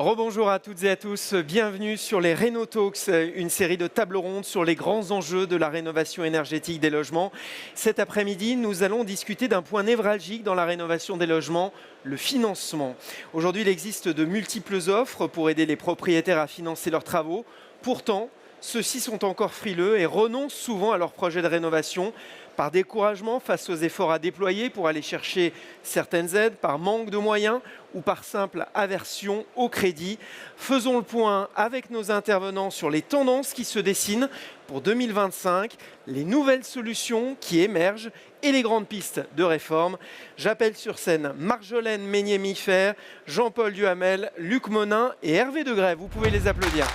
Rebonjour à toutes et à tous, bienvenue sur les Réno Talks, une série de tables rondes sur les grands enjeux de la rénovation énergétique des logements. Cet après-midi, nous allons discuter d'un point névralgique dans la rénovation des logements, le financement. Aujourd'hui, il existe de multiples offres pour aider les propriétaires à financer leurs travaux. Pourtant, ceux-ci sont encore frileux et renoncent souvent à leurs projets de rénovation par découragement face aux efforts à déployer pour aller chercher certaines aides, par manque de moyens ou par simple aversion au crédit. Faisons le point avec nos intervenants sur les tendances qui se dessinent pour 2025, les nouvelles solutions qui émergent et les grandes pistes de réforme. J'appelle sur scène Marjolaine Meignet-Miffer, Jean-Paul Duhamel, Luc Monin et Hervé Degrève. Vous pouvez les applaudir.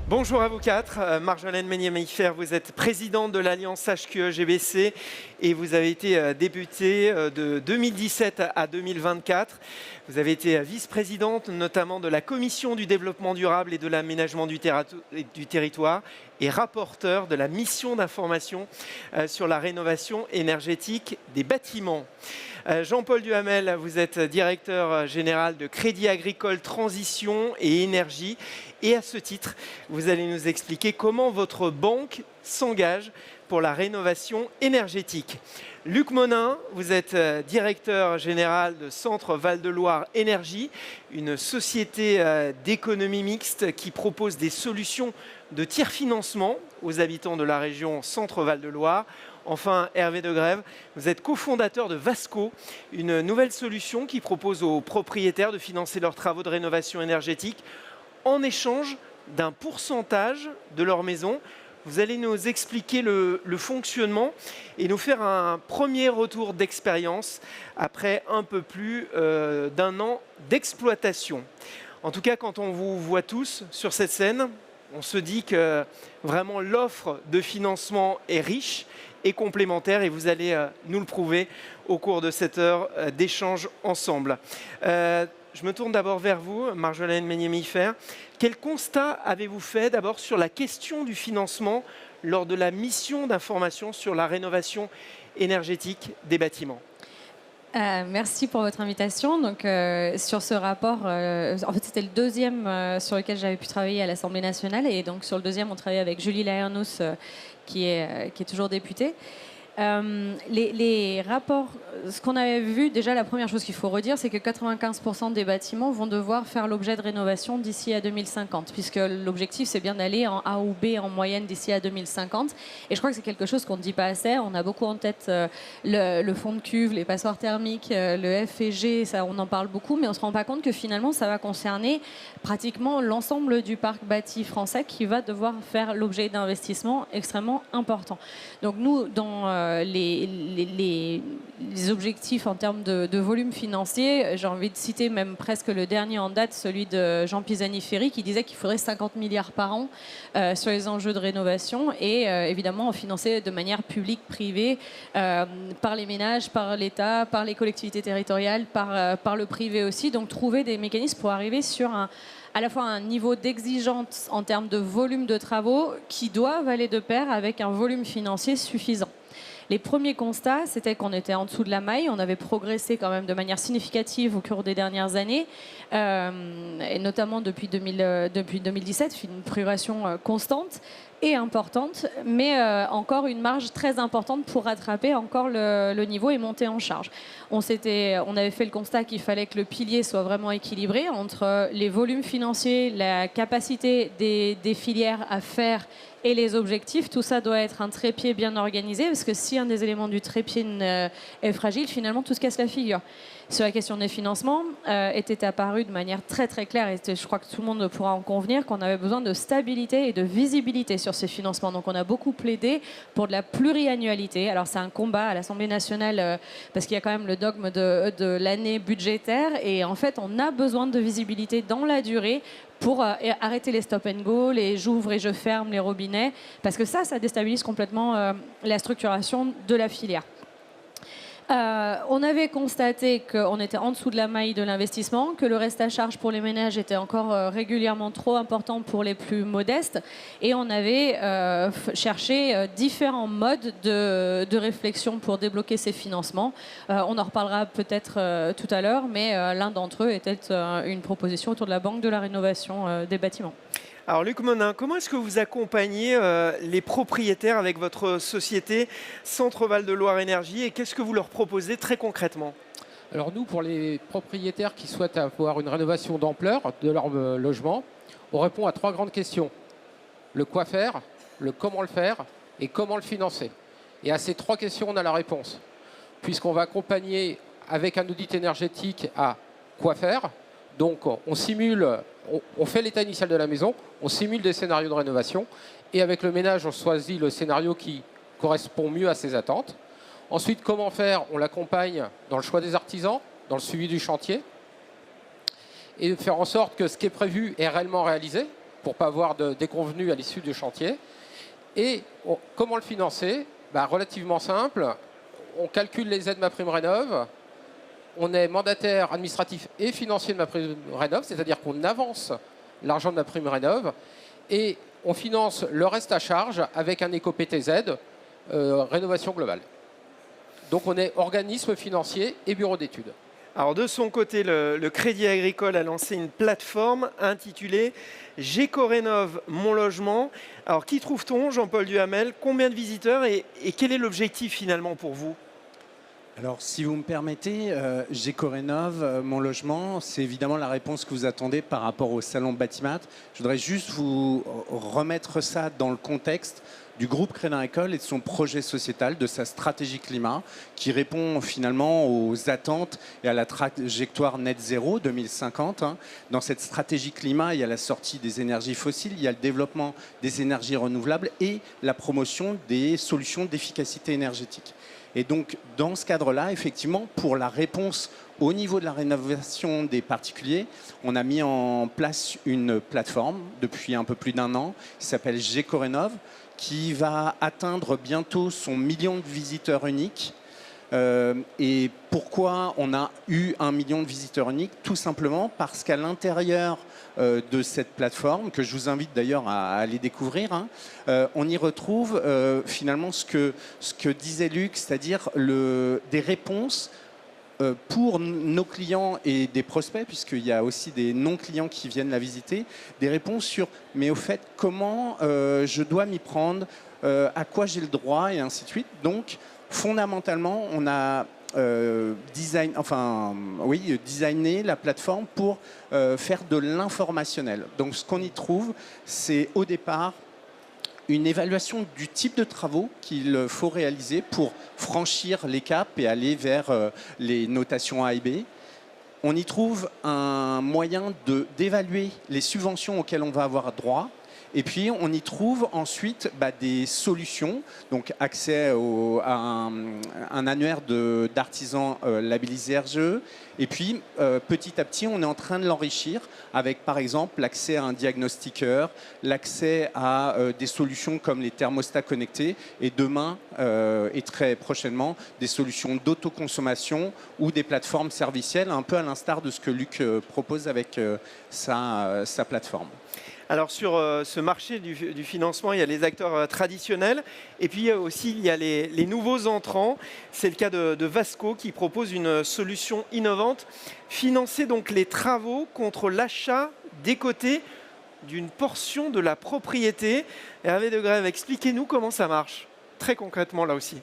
Bonjour à vous quatre. Marjolaine Meignet-Miffer, vous êtes présidente de l'Alliance HQE-GBC et vous avez été députée de 2017 à 2024. Vous avez été vice-présidente notamment de la Commission du développement durable et de l'aménagement du territoire et rapporteure de la mission d'information sur la rénovation énergétique des bâtiments. Jean-Paul Duhamel, vous êtes directeur général de Crédit Agricole Transition et Énergie. Et à ce titre, vous allez nous expliquer comment votre banque s'engage pour la rénovation énergétique. Luc Monin, vous êtes directeur général de Centre Val-de-Loire Énergie, une société d'économie mixte qui propose des solutions de tiers-financement aux habitants de la région Centre Val-de-Loire. Enfin, Hervé Degrève, vous êtes cofondateur de Vasco, une nouvelle solution qui propose aux propriétaires de financer leurs travaux de rénovation énergétique en échange d'un pourcentage de leur maison. Vous allez nous expliquer le fonctionnement et nous faire un premier retour d'expérience après un peu plus d'un an d'exploitation. En tout cas, quand on vous voit tous sur cette scène, on se dit que vraiment l'offre de financement est riche et complémentaire et vous allez nous le prouver au cours de cette heure d'échange ensemble. Je me tourne d'abord vers vous, Marjolaine Meignet-Miffer. Quel constat avez-vous fait d'abord sur la question du financement lors de la mission d'information sur la rénovation énergétique des bâtiments ? Merci pour votre invitation. Donc, sur ce rapport, en fait, c'était le deuxième sur lequel j'avais pu travailler à l'Assemblée nationale. Et donc, sur le deuxième, on travaillait avec Julie Laernos, qui est toujours députée. Les rapports, ce qu'on avait vu, déjà la première chose qu'il faut redire, c'est que 95% des bâtiments vont devoir faire l'objet de rénovation d'ici à 2050, puisque l'objectif c'est bien d'aller en A ou B en moyenne d'ici à 2050. Et je crois que c'est quelque chose qu'on ne dit pas assez. On a beaucoup en tête le fond de cuve, les passoires thermiques, le F et G, ça, on en parle beaucoup, mais on ne se rend pas compte que finalement ça va concerner pratiquement l'ensemble du parc bâti français qui va devoir faire l'objet d'investissements extrêmement importants. Donc nous, dans les objectifs en termes de volume financier, j'ai envie de citer même presque le dernier en date, celui de Jean Pisani-Ferry, qui disait qu'il faudrait 50 milliards par an sur les enjeux de rénovation et évidemment financer de manière publique, privée, par les ménages, par l'État, par les collectivités territoriales, par le privé aussi. Donc trouver des mécanismes pour arriver sur à la fois un niveau d'exigence en termes de volume de travaux qui doivent aller de pair avec un volume financier suffisant. Les premiers constats, c'était qu'on était en dessous de la maille. On avait progressé quand même de manière significative au cours des dernières années, et notamment depuis 2017, une progression constante et importante, mais encore une marge très importante pour rattraper encore le niveau et monter en charge. On avait fait le constat qu'il fallait que le pilier soit vraiment équilibré entre les volumes financiers, la capacité des filières à faire et les objectifs. Tout ça doit être un trépied bien organisé, parce que si un des éléments du trépied est fragile, finalement tout se casse la figure. Sur la question des financements, était apparu de manière très très claire, et je crois que tout le monde pourra en convenir, qu'on avait besoin de stabilité et de visibilité sur ces financements. Donc on a beaucoup plaidé pour de la pluriannualité. Alors c'est un combat à l'Assemblée nationale, parce qu'il y a quand même le dogme de l'année budgétaire, et en fait on a besoin de visibilité dans la durée pour arrêter les stop and go, les j'ouvre et je ferme les robinets, parce que ça déstabilise complètement la structuration de la filière. On avait constaté qu'on était en dessous de la maille de l'investissement, que le reste à charge pour les ménages était encore régulièrement trop important pour les plus modestes, et on avait cherché différents modes de réflexion pour débloquer ces financements. On en reparlera peut-être tout à l'heure, mais l'un d'entre eux était une proposition autour de la Banque de la rénovation des bâtiments. Alors Luc Monin, comment est-ce que vous accompagnez les propriétaires avec votre société Centre-Val de Loire Énergie et qu'est-ce que vous leur proposez très concrètement? Alors nous, pour les propriétaires qui souhaitent avoir une rénovation d'ampleur de leur logement, on répond à 3 grandes questions. Le quoi faire, le comment le faire et comment le financer. Et à ces 3 questions, on a la réponse. Puisqu'on va accompagner avec un audit énergétique à quoi faire. Donc on simule, on fait l'état initial de la maison, on simule des scénarios de rénovation et avec le ménage, on choisit le scénario qui correspond mieux à ses attentes. Ensuite, comment faire? On l'accompagne dans le choix des artisans, dans le suivi du chantier et de faire en sorte que ce qui est prévu est réellement réalisé pour ne pas avoir de déconvenus à l'issue du chantier. Et comment le financer? Relativement simple, on calcule les aides MaPrimeRénov'. On est mandataire administratif et financier de MaPrimeRénov', c'est-à-dire qu'on avance l'argent de MaPrimeRénov' et on finance le reste à charge avec un éco-PTZ, rénovation globale. Donc on est organisme financier et bureau d'études. Alors de son côté, le Crédit Agricole a lancé une plateforme intitulée Gécorénov Mon Logement. Alors qui trouve-t-on, Jean-Paul Duhamel? Combien de visiteurs et quel est l'objectif finalement pour vous? Alors, si vous me permettez, Gécorénov, mon logement, c'est évidemment la réponse que vous attendez par rapport au salon Batimat. Je voudrais juste vous remettre ça dans le contexte du groupe Crédit Agricole et de son projet sociétal, de sa stratégie climat, qui répond finalement aux attentes et à la trajectoire net zéro 2050. Dans cette stratégie climat, il y a la sortie des énergies fossiles, il y a le développement des énergies renouvelables et la promotion des solutions d'efficacité énergétique. Et donc, dans ce cadre-là, effectivement, pour la réponse au niveau de la rénovation des particuliers, on a mis en place une plateforme depuis un peu plus d'1 an qui s'appelle Gécorénov, qui va atteindre bientôt son 1 million de visiteurs uniques. Et pourquoi on a eu 1 million de visiteurs uniques? Tout simplement parce qu'à l'intérieur de cette plateforme, que je vous invite d'ailleurs à aller découvrir, on y retrouve finalement ce que disait Luc, c'est-à-dire des réponses pour nos clients et des prospects, puisqu'il y a aussi des non-clients qui viennent la visiter, des réponses sur, mais au fait, comment je dois m'y prendre, à quoi j'ai le droit, et ainsi de suite. Donc, fondamentalement, on a designé la plateforme pour faire de l'informationnel. Donc, ce qu'on y trouve, c'est au départ une évaluation du type de travaux qu'il faut réaliser pour franchir les caps et aller vers les notations A et B. On y trouve un moyen d'évaluer les subventions auxquelles on va avoir droit. Et puis, on y trouve ensuite des solutions, donc accès à un annuaire d'artisans labellisés RGE. Et puis, petit à petit, on est en train de l'enrichir avec, par exemple, l'accès à un diagnostiqueur, l'accès à des solutions comme les thermostats connectés et demain, et très prochainement, des solutions d'autoconsommation ou des plateformes servicielles, un peu à l'instar de ce que Luc propose avec sa plateforme. Alors sur ce marché du financement, il y a les acteurs traditionnels et puis aussi il y a les nouveaux entrants. C'est le cas de Vasco qui propose une solution innovante. Financer donc les travaux contre l'achat décoté d'une portion de la propriété. Hervé de Grève, expliquez-nous comment ça marche, très concrètement là aussi.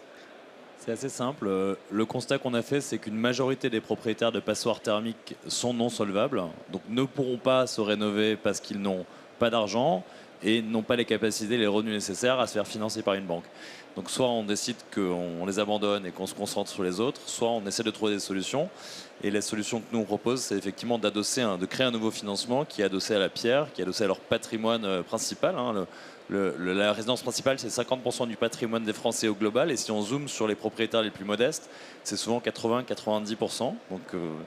C'est assez simple. Le constat qu'on a fait, c'est qu'une majorité des propriétaires de passoires thermiques sont non solvables, donc ne pourront pas se rénover parce qu'ils n'ont pas d'argent et n'ont pas les capacités, les revenus nécessaires à se faire financer par une banque. Donc soit on décide qu'on les abandonne et qu'on se concentre sur les autres, soit on essaie de trouver des solutions. Et la solution que nous on propose, c'est effectivement de créer un nouveau financement qui est adossé à la pierre, qui est adossé à leur patrimoine principal. La résidence principale, c'est 50% du patrimoine des Français au global. Et si on zoome sur les propriétaires les plus modestes, c'est souvent 80-90%. Donc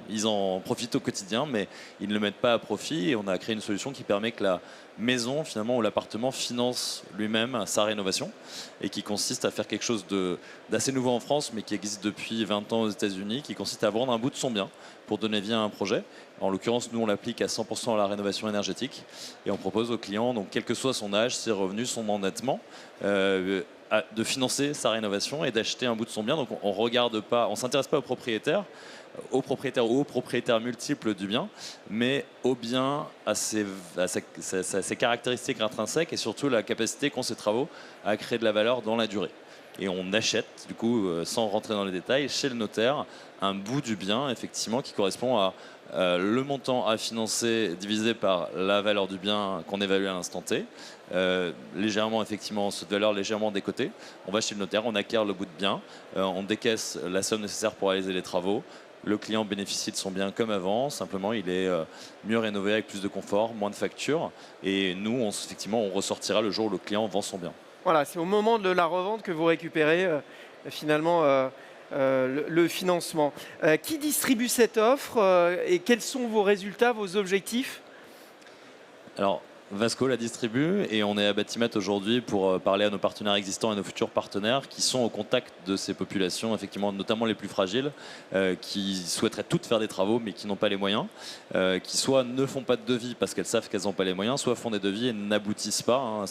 ils en profitent au quotidien, mais ils ne le mettent pas à profit. Et on a créé une solution qui permet que la maison, finalement, où l'appartement finance lui-même sa rénovation et qui consiste à faire quelque chose d'assez nouveau en France, mais qui existe depuis 20 ans aux États-Unis, qui consiste à vendre un bout de son bien pour donner vie à un projet. En l'occurrence, nous, on l'applique à 100% à la rénovation énergétique et on propose au client, donc, quel que soit son âge, ses revenus, son endettement, de financer sa rénovation et d'acheter un bout de son bien. Donc on regarde pas, on s'intéresse pas aux propriétaires ou aux propriétaires multiples du bien, mais au bien, à ses caractéristiques intrinsèques et surtout la capacité qu'ont ces travaux à créer de la valeur dans la durée. Et on achète, du coup, sans rentrer dans les détails, chez le notaire, un bout du bien, effectivement, qui correspond à le montant à financer divisé par la valeur du bien qu'on évalue à l'instant T, légèrement, effectivement, cette valeur légèrement décotée. On va chez le notaire, on acquiert le bout de bien, on décaisse la somme nécessaire pour réaliser les travaux. Le client bénéficie de son bien comme avant, simplement il est mieux rénové avec plus de confort, moins de factures. Et nous, effectivement, on ressortira le jour où le client vend son bien. Voilà, c'est au moment de la revente que vous récupérez finalement le financement. Qui distribue cette offre et quels sont vos résultats, vos objectifs? Alors, Vasco la distribue et on est à Batimat aujourd'hui pour parler à nos partenaires existants et à nos futurs partenaires qui sont au contact de ces populations, effectivement, notamment les plus fragiles, qui souhaiteraient toutes faire des travaux mais qui n'ont pas les moyens, qui soit ne font pas de devis parce qu'elles savent qu'elles n'ont pas les moyens, soit font des devis et n'aboutissent pas.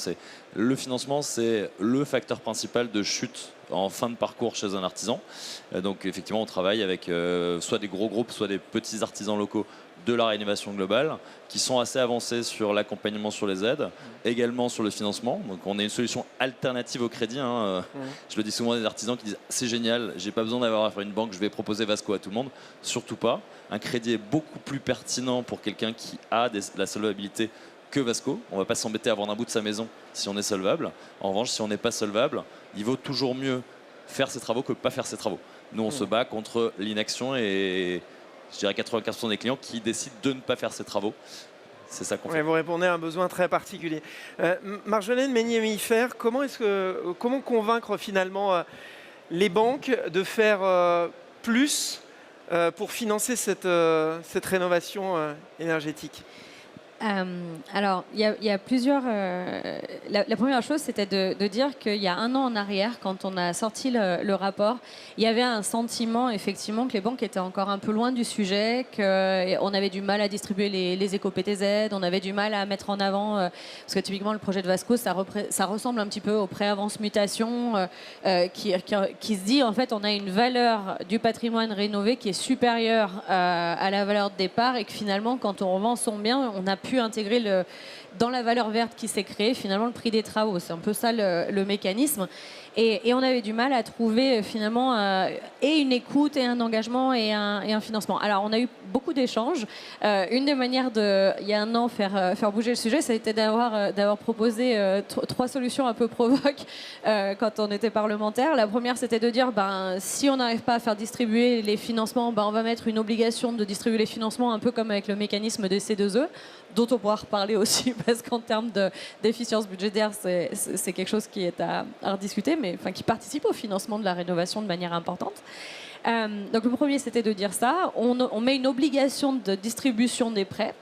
Le financement, c'est le facteur principal de chute en fin de parcours chez un artisan. Donc effectivement, on travaille avec soit des gros groupes, soit des petits artisans locaux de la rénovation globale, qui sont assez avancés sur l'accompagnement sur les aides, également sur le financement. Donc on est une solution alternative au crédit. Je le dis souvent à des artisans qui disent c'est génial, j'ai pas besoin d'avoir à faire une banque, je vais proposer Vasco à tout le monde. Surtout pas. Un crédit est beaucoup plus pertinent pour quelqu'un qui a de la solvabilité que Vasco. On ne va pas s'embêter à vendre un bout de sa maison si on est solvable. En revanche, si on n'est pas solvable, il vaut toujours mieux faire ses travaux que pas faire ses travaux. Nous, on se bat contre l'inaction et je dirais 95% des clients qui décident de ne pas faire ces travaux. C'est ça qu'on fait. Vous répondez à un besoin très particulier. Marjolaine Meunier-Mifer, comment convaincre finalement les banques de faire plus pour financer cette rénovation énergétique? Alors, il y a plusieurs... la première chose, c'était de dire qu'il y a un an en arrière, quand on a sorti le rapport, il y avait un sentiment, effectivement, que les banques étaient encore un peu loin du sujet, qu'on avait du mal à distribuer les éco-PTZ, on avait du mal à mettre en avant... parce que typiquement, le projet de Vasco, ça ressemble un petit peu au préavance mutation, qui se dit, en fait, on a une valeur du patrimoine rénové qui est supérieure à la valeur de départ et que finalement, quand on revend son bien, on a pu intégrer dans la valeur verte qui s'est créée finalement le prix des travaux. C'est un peu ça le mécanisme. Et on avait du mal à trouver finalement et une écoute et un engagement et un financement. Alors on a eu beaucoup d'échanges. Une des manières il y a un an faire bouger le sujet, ça a été d'avoir proposé 3 solutions un peu provoques quand on était parlementaire. La première, c'était de dire si on n'arrive pas à faire distribuer les financements, on va mettre une obligation de distribuer les financements, un peu comme avec le mécanisme des C2E, dont on pourra reparler aussi parce qu'en termes d'efficience budgétaire, c'est quelque chose qui est à rediscuter, mais qui participe au financement de la rénovation de manière importante. Donc le premier, c'était de dire ça. On met une obligation de distribution des prêts.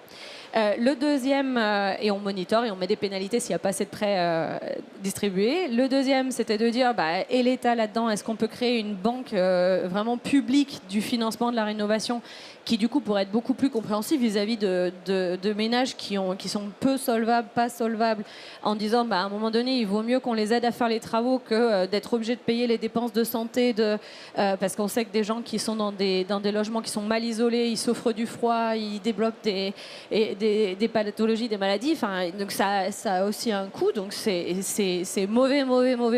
Le deuxième, et on monitore et on met des pénalités s'il n'y a pas assez de prêts distribués. Le deuxième, c'était de dire, et l'État là-dedans, est-ce qu'on peut créer une banque vraiment publique du financement de la rénovation qui du coup pourrait être beaucoup plus compréhensive vis-à-vis de ménages qui sont peu solvables, pas solvables, en disant à un moment donné, il vaut mieux qu'on les aide à faire les travaux que d'être obligé de payer les dépenses de santé, parce qu'on sait que des gens qui sont dans des logements qui sont mal isolés, ils souffrent du froid, ils développent des pathologies, des maladies, donc ça a aussi un coût, donc c'est mauvais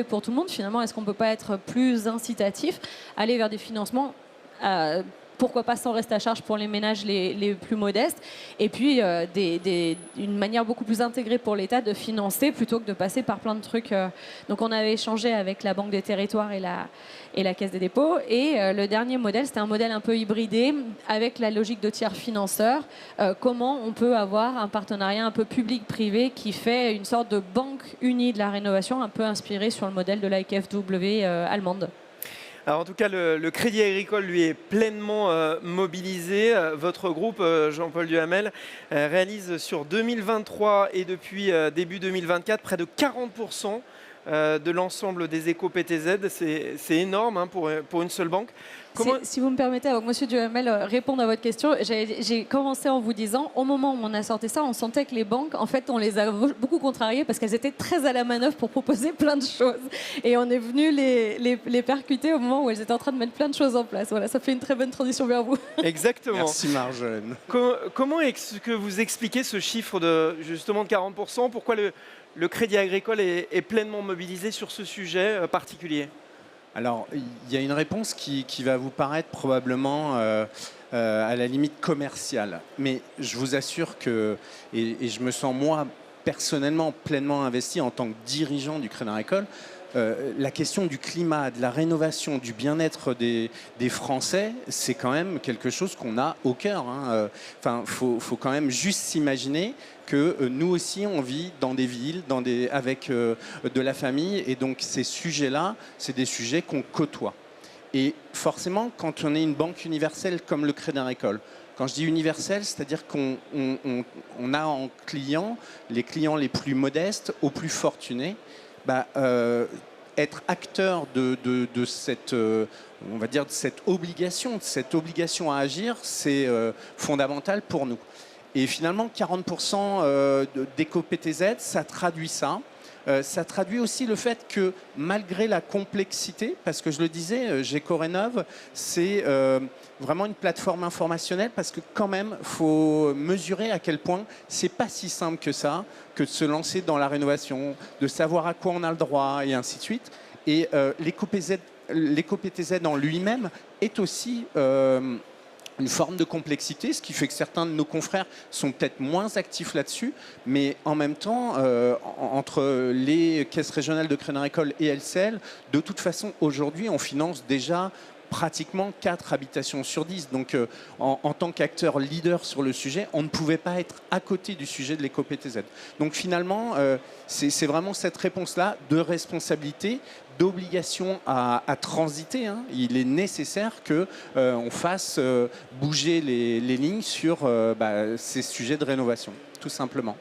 pour tout le monde. Finalement, est-ce qu'on ne peut pas être plus incitatif, aller vers des financements pourquoi pas sans reste à charge pour les ménages les plus modestes, et puis une manière beaucoup plus intégrée pour l'État de financer plutôt que de passer par plein de trucs. Donc on avait échangé avec la Banque des Territoires et la Caisse des dépôts, et le dernier modèle, c'était un modèle un peu hybridé avec la logique de tiers financeurs. Comment on peut avoir un partenariat un peu public-privé qui fait une sorte de banque unie de la rénovation, un peu inspirée sur le modèle de la KfW allemande. Alors, en tout cas, le Crédit Agricole, lui, est pleinement mobilisé. Votre groupe, Jean-Paul Duhamel, réalise sur 2023 et depuis début 2024 près de 40% de l'ensemble des éco-PTZ. C'est énorme hein, pour une seule banque. Si vous me permettez, avant que M. Duhamel réponde à votre question, j'ai commencé en vous disant, au moment où on a sorti ça, on sentait que les banques, en fait, on les a beaucoup contrariées parce qu'elles étaient très à la manœuvre pour proposer plein de choses. Et on est venu les percuter au moment où elles étaient en train de mettre plein de choses en place. Voilà, ça fait une très bonne transition vers vous. Exactement. Merci Marjolaine. Comment est-ce que vous expliquez ce chiffre de 40%? Pourquoi le Crédit Agricole est pleinement mobilisé sur ce sujet particulier? Alors, il y a une réponse qui va vous paraître probablement à la limite commerciale. Mais je vous assure que, et je me sens moi personnellement pleinement investi en tant que dirigeant du Crédit Agricole, la question du climat, de la rénovation, du bien-être des Français, c'est quand même quelque chose qu'on a au cœur. Hein. Enfin, faut quand même juste s'imaginer que nous aussi, on vit dans des villes, avec de la famille. Et donc, ces sujets-là, c'est des sujets qu'on côtoie. Et forcément, quand on est une banque universelle comme le Crédit Agricole, quand je dis universel, c'est-à-dire qu'on a en clients les clients les plus modestes aux plus fortunés, être acteur de cette, on va dire, de cette obligation à agir, c'est fondamental pour nous. Et finalement, 40% d'éco-PTZ, ça traduit ça. Ça traduit aussi le fait que malgré la complexité, parce que je le disais, Gécorénov, c'est vraiment une plateforme informationnelle parce que quand même, il faut mesurer à quel point c'est pas si simple que ça, que de se lancer dans la rénovation, de savoir à quoi on a le droit et ainsi de suite. Et l'éco-PTZ en lui-même est aussi une forme de complexité, ce qui fait que certains de nos confrères sont peut-être moins actifs là-dessus, mais en même temps, entre les caisses régionales de Crédit Agricole et LCL, de toute façon, aujourd'hui, on finance déjà pratiquement 4 habitations sur 10. Donc, en tant qu'acteur leader sur le sujet, on ne pouvait pas être à côté du sujet de l'éco-PTZ. Donc, finalement, c'est vraiment cette réponse-là de responsabilité, d'obligation à transiter. Hein. Il est nécessaire qu'on fasse bouger les lignes sur ces sujets de rénovation, tout simplement.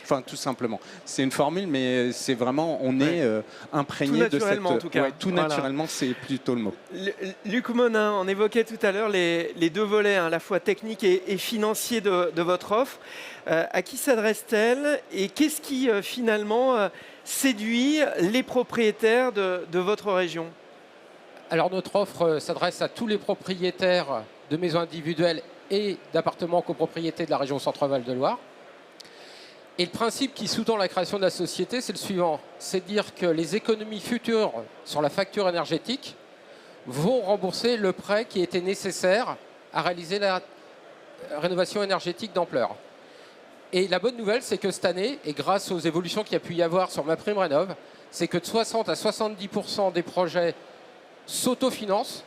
Enfin, tout simplement. C'est une formule, mais c'est vraiment, on est imprégné de cette... En tout cas. Tout naturellement, c'est plutôt le mot. Luc Monin, on évoquait tout à l'heure les deux volets, hein, à la fois technique et financier de votre offre. À qui s'adresse-t-elle et qu'est-ce qui finalement séduit les propriétaires de votre région? Alors notre offre s'adresse à tous les propriétaires de maisons individuelles et d'appartements en copropriété de la région Centre-Val de Loire. Et le principe qui sous-tend la création de la société, c'est le suivant. C'est de dire que les économies futures sur la facture énergétique vont rembourser le prêt qui était nécessaire à réaliser la rénovation énergétique d'ampleur. Et la bonne nouvelle, c'est que cette année, et grâce aux évolutions qu'il y a pu y avoir sur MaPrimeRénov', c'est que de 60 à 70% des projets s'autofinancent.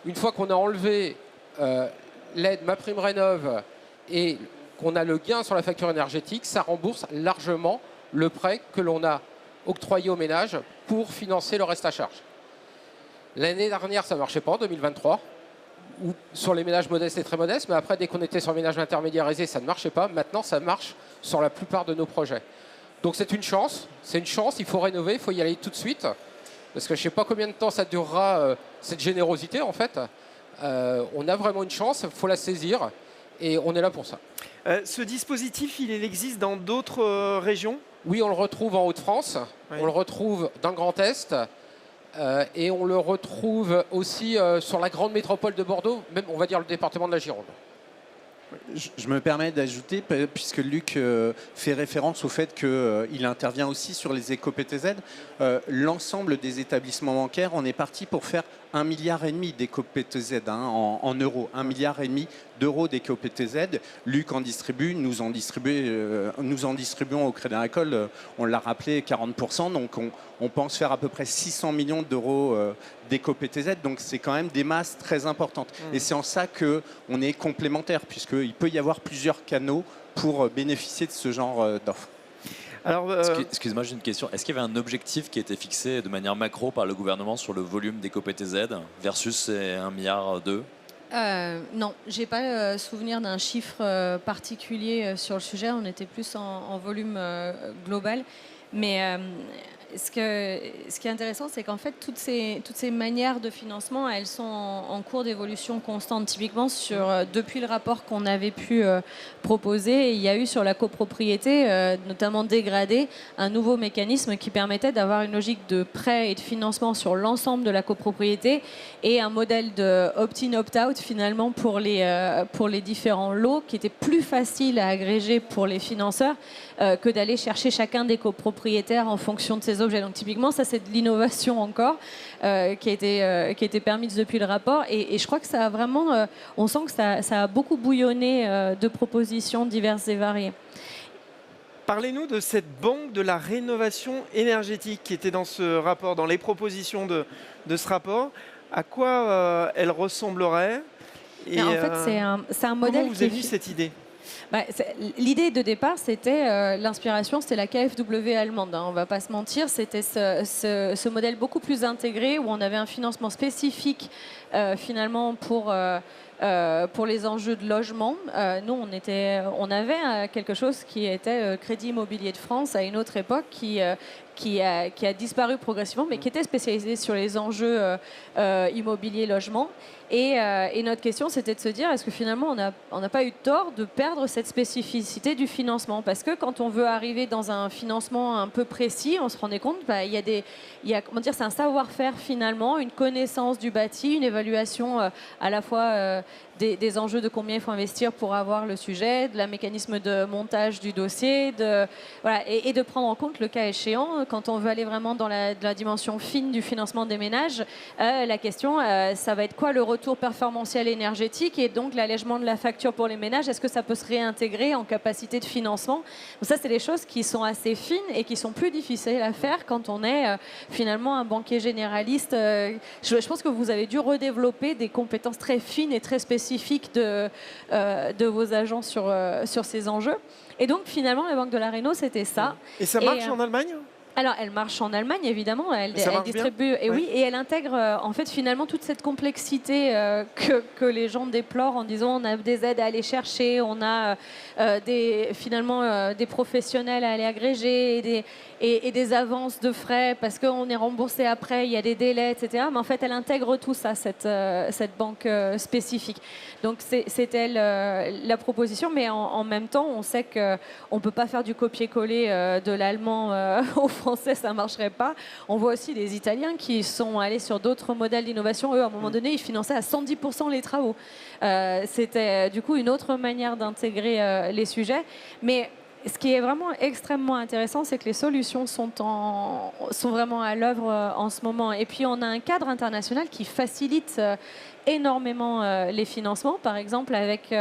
Une fois qu'on a enlevé l'aide MaPrimeRénov' et qu'on a le gain sur la facture énergétique, ça rembourse largement le prêt que l'on a octroyé aux ménages pour financer le reste à charge. L'année dernière, ça ne marchait pas, en 2023, ou sur les ménages modestes et très modestes, mais après, dès qu'on était sur les ménages intermédiaires aisés, ça ne marchait pas. Maintenant, ça marche sur la plupart de nos projets. Donc c'est une chance, il faut rénover, il faut y aller tout de suite, parce que je ne sais pas combien de temps ça durera, cette générosité, en fait. On a vraiment une chance, il faut la saisir, et on est là pour ça. Ce dispositif, il existe dans d'autres régions? Oui, on le retrouve en Hauts-de-France, on le retrouve dans le Grand Est, et on le retrouve aussi sur la grande métropole de Bordeaux, même on va dire le département de la Gironde. Je me permets d'ajouter, puisque Luc fait référence au fait qu'il intervient aussi sur les éco-PTZ, l'ensemble des établissements bancaires, on est parti pour faire 1,5 milliard d'éco-PTZ en euros, 1,5 milliard d'euros d'éco-PTZ. Luc en distribue, nous en distribuons au Crédit Agricole, on l'a rappelé, 40%, donc on pense faire à peu près 600 millions d'euros d'éco-PTZ, donc c'est quand même des masses très importantes. Et c'est en ça qu'on est complémentaires, puisqu'il peut y avoir plusieurs canaux pour bénéficier de ce genre d'offres. Alors, Excuse-moi, j'ai une question. Est-ce qu'il y avait un objectif qui a été fixé de manière macro par le gouvernement sur le volume d'éco-PTZ versus ces 1,2 milliard? Non, j'ai pas souvenir d'un chiffre particulier sur le sujet. On était plus en volume global. Mais ce qui est intéressant, c'est qu'en fait, toutes ces manières de financement, elles sont en cours d'évolution constante. Typiquement, depuis le rapport qu'on avait pu proposer, il y a eu sur la copropriété, notamment dégradé, un nouveau mécanisme qui permettait d'avoir une logique de prêt et de financement sur l'ensemble de la copropriété et un modèle de opt-in, opt-out finalement pour les différents lots qui était plus facile à agréger pour les financeurs que d'aller chercher chacun des copropriétaires en fonction de ses objets. Donc typiquement, ça c'est de l'innovation encore qui a été permise depuis le rapport et je crois que ça a vraiment, on sent que ça a beaucoup bouillonné de propositions diverses et variées. Parlez-nous de cette banque de la rénovation énergétique qui était dans ce rapport, dans les propositions de ce rapport. À quoi elle ressemblerait et, en fait, c'est un modèle. Comment vous est venue cette idée? L'idée de départ, c'était l'inspiration, c'était la KfW allemande. On ne va pas se mentir, c'était ce modèle beaucoup plus intégré où on avait un financement spécifique finalement pour les enjeux de logement. Nous, on avait quelque chose qui était Crédit Immobilier de France à une autre époque qui a disparu progressivement, mais qui était spécialisé sur les enjeux immobilier logement. Et notre question, c'était de se dire, est-ce que finalement, on n'a pas eu tort de perdre cette spécificité du financement? Parce que quand on veut arriver dans un financement un peu précis, on se rendait compte, comment dire, c'est un savoir-faire finalement, une connaissance du bâti, une évaluation à la fois des enjeux de combien il faut investir pour avoir le sujet, de la mécanisme de montage du dossier, et de prendre en compte le cas échéant, quand on veut aller vraiment dans la dimension fine du financement des ménages, la question, ça va être quoi le retour performantiel énergétique et donc l'allègement de la facture pour les ménages, est-ce que ça peut se réintégrer en capacité de financement? Donc ça, c'est des choses qui sont assez fines et qui sont plus difficiles à faire quand on est finalement un banquier généraliste. Je pense que vous avez dû redévelopper des compétences très fines et très spécifiques de vos agents sur ces enjeux. Et donc finalement, la Banque de la Réno, c'était ça. Et ça marche en Allemagne? Alors, elle marche en Allemagne, évidemment. Elle distribue, et oui, et elle intègre en fait finalement toute cette complexité que les gens déplorent en disant on a des aides à aller chercher, on a des professionnels à aller agréger et des avances de frais parce qu'on est remboursé après, il y a des délais, etc. Mais en fait, elle intègre tout ça, cette banque spécifique. Donc, c'est elle la proposition, mais en même temps, on sait qu'on ne peut pas faire du copier-coller de l'allemand au français, ça ne marcherait pas. On voit aussi des Italiens qui sont allés sur d'autres modèles d'innovation. Eux, à un moment donné, ils finançaient à 110% les travaux. C'était du coup une autre manière d'intégrer les sujets. Mais ce qui est vraiment extrêmement intéressant, c'est que les solutions sont vraiment à l'œuvre en ce moment. Et puis, on a un cadre international qui facilite énormément les financements, par exemple avec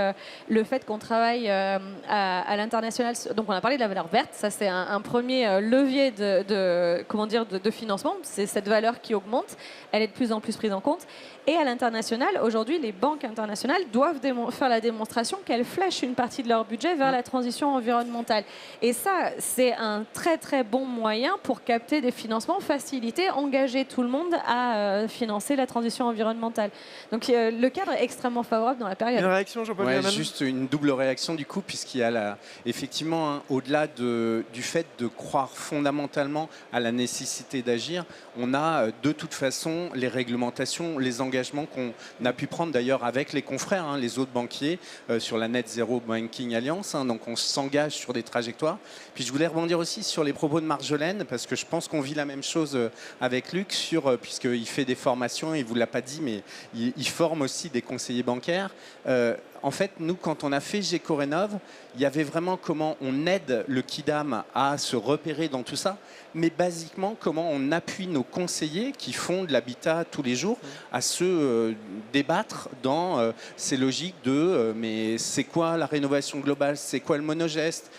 le fait qu'on travaille à l'international. Donc on a parlé de la valeur verte, ça c'est un premier levier de financement, c'est cette valeur qui augmente, elle est de plus en plus prise en compte. Et à l'international, aujourd'hui, les banques internationales doivent faire la démonstration qu'elles flèchent une partie de leur budget vers la transition environnementale. Et ça, c'est un très très bon moyen pour capter des financements, faciliter, engager tout le monde à financer la transition environnementale. Donc le cadre est extrêmement favorable dans la période. Une réaction, Jean-Paul? Juste une double réaction du coup, puisqu'il y a effectivement, au-delà du fait de croire fondamentalement à la nécessité d'agir, on a de toute façon les réglementations, les engagements qu'on a pu prendre d'ailleurs avec les confrères, les autres banquiers, sur la Net Zero Banking Alliance. Donc on s'engage sur des trajectoires. Puis je voulais rebondir aussi sur les propos de Marjolaine, parce que je pense qu'on vit la même chose avec Luc, puisqu'il fait des formations, il ne vous l'a pas dit, mais il forme aussi des conseillers bancaires. En fait, nous, quand on a fait Gécorénov, il y avait vraiment comment on aide le Kidam à se repérer dans tout ça, mais basiquement, comment on appuie nos conseillers qui font de l'habitat tous les jours à se débattre dans ces logiques de mais c'est quoi la rénovation globale, c'est quoi le monogeste,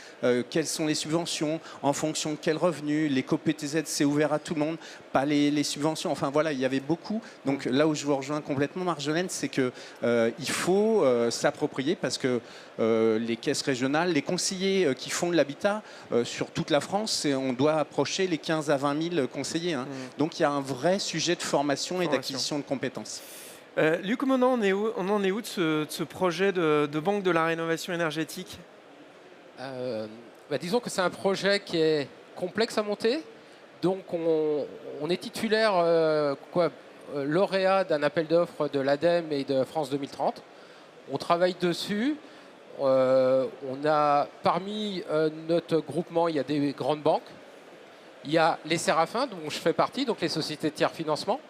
quelles sont les subventions, en fonction de quels revenus, l'éco-PTZ c'est ouvert à tout le monde, pas les subventions, enfin voilà, il y avait beaucoup. Donc là où je vous rejoins complètement Marjolaine, c'est que il faut s'approprier parce que les caisses régionales, les conseillers qui font de l'habitat sur toute la France, on doit approcher les 15 à 20 000 conseillers. Hein. Donc il y a un vrai sujet de formation et d'acquisition de compétences. Luc Monan, on en est où de ce projet de banque de la rénovation énergétique? Disons que c'est un projet qui est complexe à monter. Donc on est titulaire lauréat d'un appel d'offres de l'ADEME et de France 2030. On travaille dessus. On a parmi notre groupement, il y a des grandes banques. Il y a les Séraphins, dont je fais partie, donc les sociétés de tiers financement.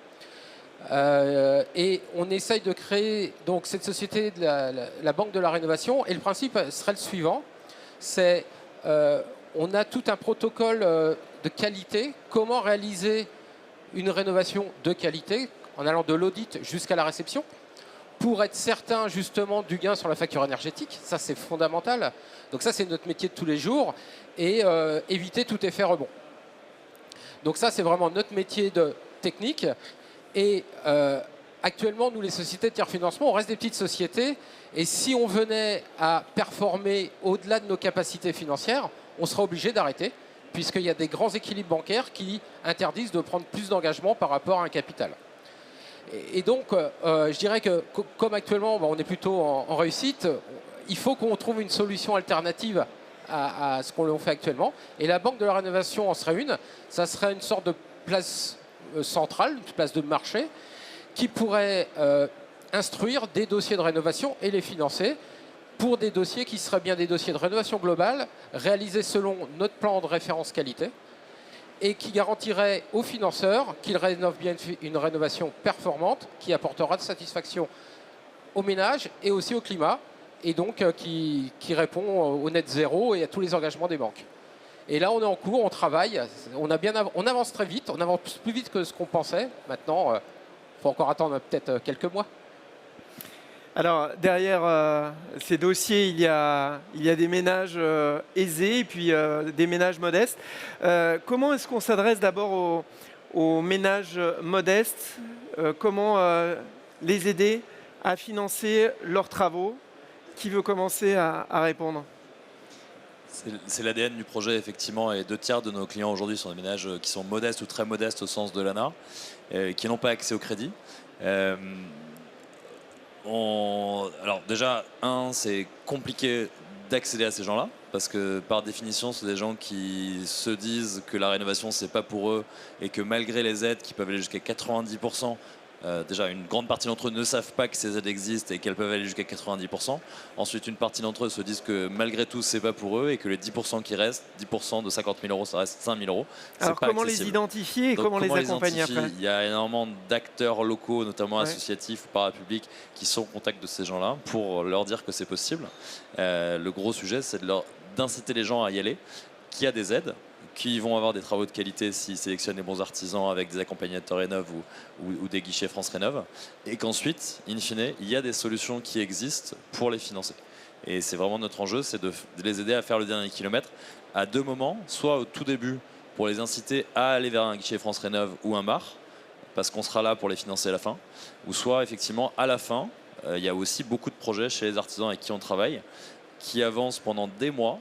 Et on essaye de créer donc, cette société de la Banque de la Rénovation. Et le principe serait le suivant. C'est on a tout un protocole de qualité. Comment réaliser une rénovation de qualité en allant de l'audit jusqu'à la réception pour être certain justement du gain sur la facture énergétique. Ça, c'est fondamental. Donc ça, c'est notre métier de tous les jours. Et éviter tout effet rebond. Donc ça, c'est vraiment notre métier de technique. Et actuellement, nous, les sociétés de tiers financement, on reste des petites sociétés. Et si on venait à performer au-delà de nos capacités financières, on sera obligé d'arrêter, puisqu'il y a des grands équilibres bancaires qui interdisent de prendre plus d'engagement par rapport à un capital. Et donc, je dirais que comme actuellement, on est plutôt en réussite, il faut qu'on trouve une solution alternative à ce qu'on fait actuellement. Et la Banque de la Rénovation en serait une. Ça serait une sorte de place centrale, une place de marché, qui pourrait instruire des dossiers de rénovation et les financer pour des dossiers qui seraient bien des dossiers de rénovation globale, réalisés selon notre plan de référence qualité, et qui garantirait aux financeurs qu'ils rénovent bien une rénovation performante qui apportera de satisfaction aux ménages et aussi au climat, et donc qui répond au net zéro et à tous les engagements des banques. Et là, on est en cours, on travaille, on avance très vite, on avance plus vite que ce qu'on pensait. Maintenant, il faut encore attendre peut-être quelques mois. Alors, derrière ces dossiers, il y a des ménages aisés et puis des ménages modestes. Comment est-ce qu'on s'adresse d'abord aux ménages modestes? Comment les aider à financer leurs travaux? Qui veut commencer à répondre? C'est l'ADN du projet, effectivement, et 2/3 de nos clients aujourd'hui sont des ménages qui sont modestes ou très modestes au sens de l'ANA, qui n'ont pas accès au crédit. Alors déjà, c'est compliqué d'accéder à ces gens-là, parce que par définition, c'est des gens qui se disent que la rénovation, c'est pas pour eux, et que malgré les aides qui peuvent aller jusqu'à 90%, déjà, une grande partie d'entre eux ne savent pas que ces aides existent et qu'elles peuvent aller jusqu'à 90%. Ensuite, une partie d'entre eux se disent que malgré tout, c'est pas pour eux et que les 10% qui restent, 10% de 50 000 euros, ça reste 5 000 euros. Alors, pas comment accessible. les identifier et Donc, comment les accompagner après? Il y a énormément d'acteurs locaux, notamment associatifs ou parapublics, qui sont au contact de ces gens-là pour leur dire que c'est possible. Le gros sujet, c'est d'inciter les gens à y aller, qu'il y a des aides, qui vont avoir des travaux de qualité s'ils sélectionnent les bons artisans avec des accompagnateurs Rénov ou des guichets France Rénov, et qu'ensuite, in fine, il y a des solutions qui existent pour les financer. Et c'est vraiment notre enjeu, c'est de les aider à faire le dernier kilomètre à deux moments, soit au tout début pour les inciter à aller vers un guichet France Rénov ou un bar, parce qu'on sera là pour les financer à la fin, ou soit effectivement à la fin. Il y a aussi beaucoup de projets chez les artisans avec qui on travaille, qui avancent pendant des mois,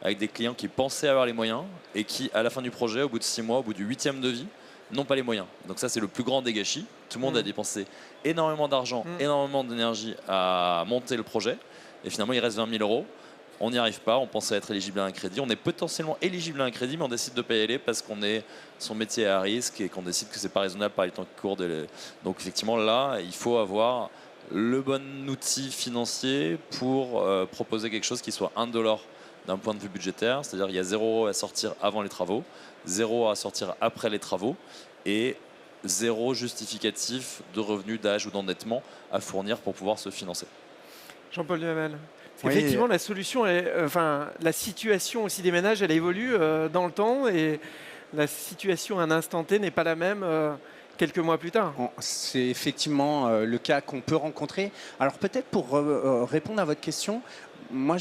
avec des clients qui pensaient avoir les moyens et qui, à la fin du projet, au bout de 6 mois, au bout du 8e devis, n'ont pas les moyens. Donc ça, c'est le plus grand des gâchis. Tout le monde a dépensé énormément d'argent, énormément d'énergie à monter le projet. Et finalement, il reste 20 000 euros. On n'y arrive pas, on pensait être éligible à un crédit. On est potentiellement éligible à un crédit, mais on décide de ne pas y aller parce qu'on est son métier est à risque et qu'on décide que c'est pas raisonnable par les temps qui courent. Donc effectivement, là, il faut avoir le bon outil financier pour proposer quelque chose qui soit indolore d'un point de vue budgétaire, c'est-à-dire il y a 0 € à sortir avant les travaux, 0 € à sortir après les travaux et 0 justificatif de revenus, d'âge ou d'endettement à fournir pour pouvoir se financer. Jean-Paul Duhamel. Effectivement, la solution, la situation aussi des ménages, elle évolue dans le temps et la situation à un instant T n'est pas la même quelques mois plus tard. C'est effectivement le cas qu'on peut rencontrer. Alors peut-être pour répondre à votre question, moi,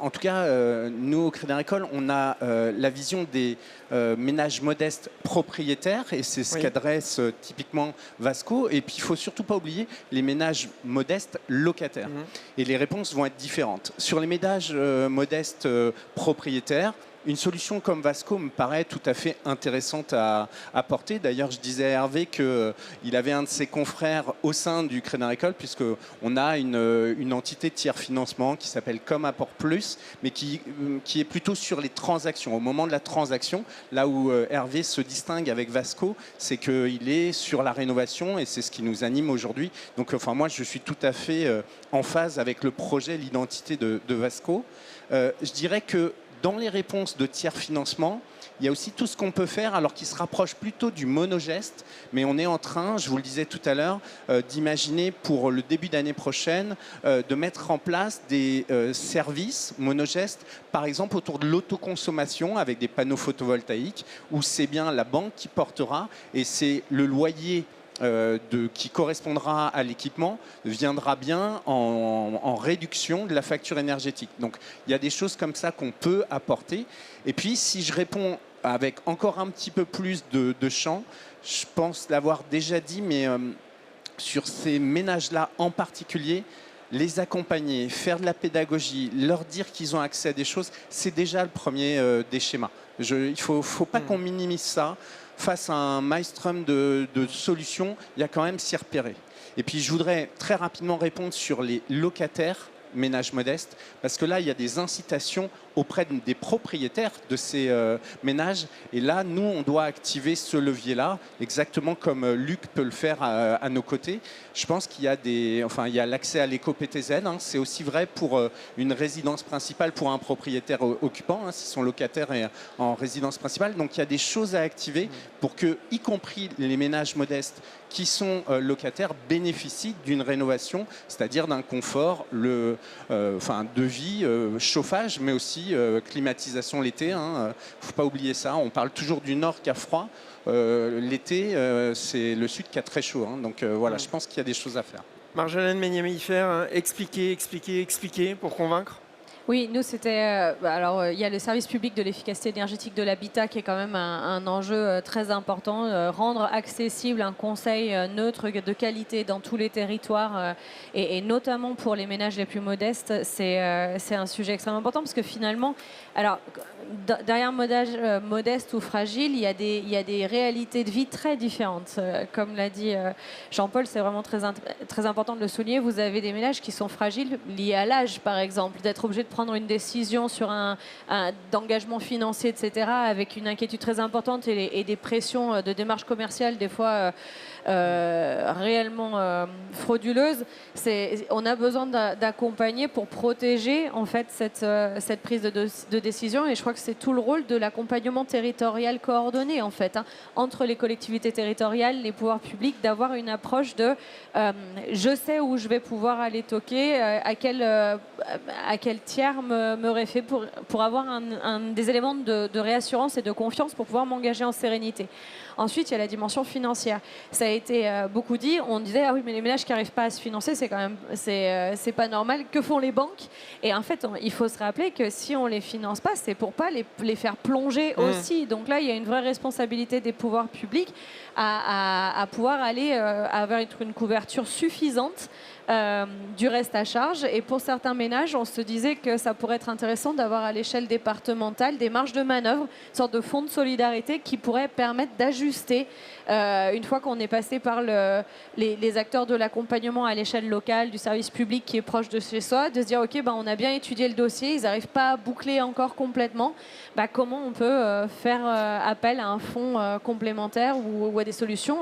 en tout cas, nous, au Crédit Agricole, on a la vision des ménages modestes propriétaires, et c'est ce qu'adresse typiquement Vasco. Et puis, il ne faut surtout pas oublier les ménages modestes locataires. Et les réponses vont être différentes. Sur les ménages modestes propriétaires, une solution comme Vasco me paraît tout à fait intéressante à apporter. D'ailleurs, je disais à Hervé qu'il avait un de ses confrères au sein du Crédit Agricole, puisqu'on a une entité de tiers financement qui s'appelle Comme Apport Plus, mais qui est plutôt sur les transactions. Au moment de la transaction, là où Hervé se distingue avec Vasco, c'est qu'il est sur la rénovation, et c'est ce qui nous anime aujourd'hui. Donc, enfin, moi, je suis tout à fait en phase avec le projet, l'identité de Vasco. Je dirais que dans les réponses de tiers financement, il y a aussi tout ce qu'on peut faire, alors qui se rapproche plutôt du monogeste, mais on est en train, je vous le disais tout à l'heure, d'imaginer pour le début d'année prochaine de mettre en place des services monogestes, par exemple autour de l'autoconsommation avec des panneaux photovoltaïques, où c'est bien la banque qui portera, et c'est le loyer qui correspondra à l'équipement viendra bien en réduction de la facture énergétique. Donc il y a des choses comme ça qu'on peut apporter. Et puis si je réponds avec encore un petit peu plus de champ, je pense l'avoir déjà dit, mais sur ces ménages-là en particulier, les accompagner, faire de la pédagogie, leur dire qu'ils ont accès à des choses, c'est déjà le premier des schémas. Il ne faut pas qu'on minimise ça. Face à un maelstrom de solutions, il y a quand même s'y repérer. Et puis je voudrais très rapidement répondre sur les locataires ménages modestes, parce que là, il y a des incitations auprès des propriétaires de ces ménages. Et là, nous, on doit activer ce levier-là, exactement comme Luc peut le faire à nos côtés. Je pense qu'il y a il y a l'accès à l'éco-PTZ. Hein. C'est aussi vrai pour une résidence principale pour un propriétaire occupant, hein, si son locataire est en résidence principale. Donc, il y a des choses à activer pour que, y compris les ménages modestes qui sont locataires, bénéficient d'une rénovation, c'est-à-dire d'un confort de vie, chauffage, mais aussi climatisation l'été. Il ne faut pas oublier ça. On parle toujours du nord qui a froid. L'été, c'est le sud qui a très chaud. Hein. Donc voilà, je pense qu'il y a des choses à faire. Marjolaine Meunier-Maillefert, expliquer pour convaincre. Oui, nous, c'était... alors, il y a le service public de l'efficacité énergétique de l'habitat qui est quand même un enjeu très important. Rendre accessible un conseil neutre de qualité dans tous les territoires et notamment pour les ménages les plus modestes, c'est un sujet extrêmement important parce que finalement, alors, derrière un ménage modeste ou fragile, il y a des réalités de vie très différentes. Comme l'a dit Jean-Paul, c'est vraiment très important de le souligner. Vous avez des ménages qui sont fragiles liés à l'âge, par exemple, d'être obligé de prendre une décision sur d'engagement financier, etc., avec une inquiétude très importante et des pressions de démarche commerciale, des fois réellement frauduleuses. On a besoin d'accompagner pour protéger en fait cette prise de décision, et je crois que c'est tout le rôle de l'accompagnement territorial coordonné en fait, hein, entre les collectivités territoriales, les pouvoirs publics, d'avoir une approche de je sais où je vais pouvoir aller toquer, à quel tiers me réfère pour avoir des éléments de réassurance et de confiance pour pouvoir m'engager en sérénité. Ensuite, il y a la dimension financière. Ça a été beaucoup dit. On disait ah oui, mais les ménages qui n'arrivent pas à se financer, c'est quand même c'est pas normal. Que font les banques? Et en fait, il faut se rappeler que si on les finance pas, c'est pour pas les faire plonger aussi. Donc là, il y a une vraie responsabilité des pouvoirs publics à pouvoir aller avoir une couverture suffisante du reste à charge. Et pour certains ménages, on se disait que ça pourrait être intéressant d'avoir à l'échelle départementale des marges de manœuvre, une sorte de fonds de solidarité qui pourrait permettre d'ajuster une fois qu'on est passé par les acteurs de l'accompagnement à l'échelle locale, du service public qui est proche de chez soi, de se dire ok, on a bien étudié le dossier, ils n'arrivent pas à boucler encore complètement, comment on peut faire appel à un fonds complémentaire ou à des solutions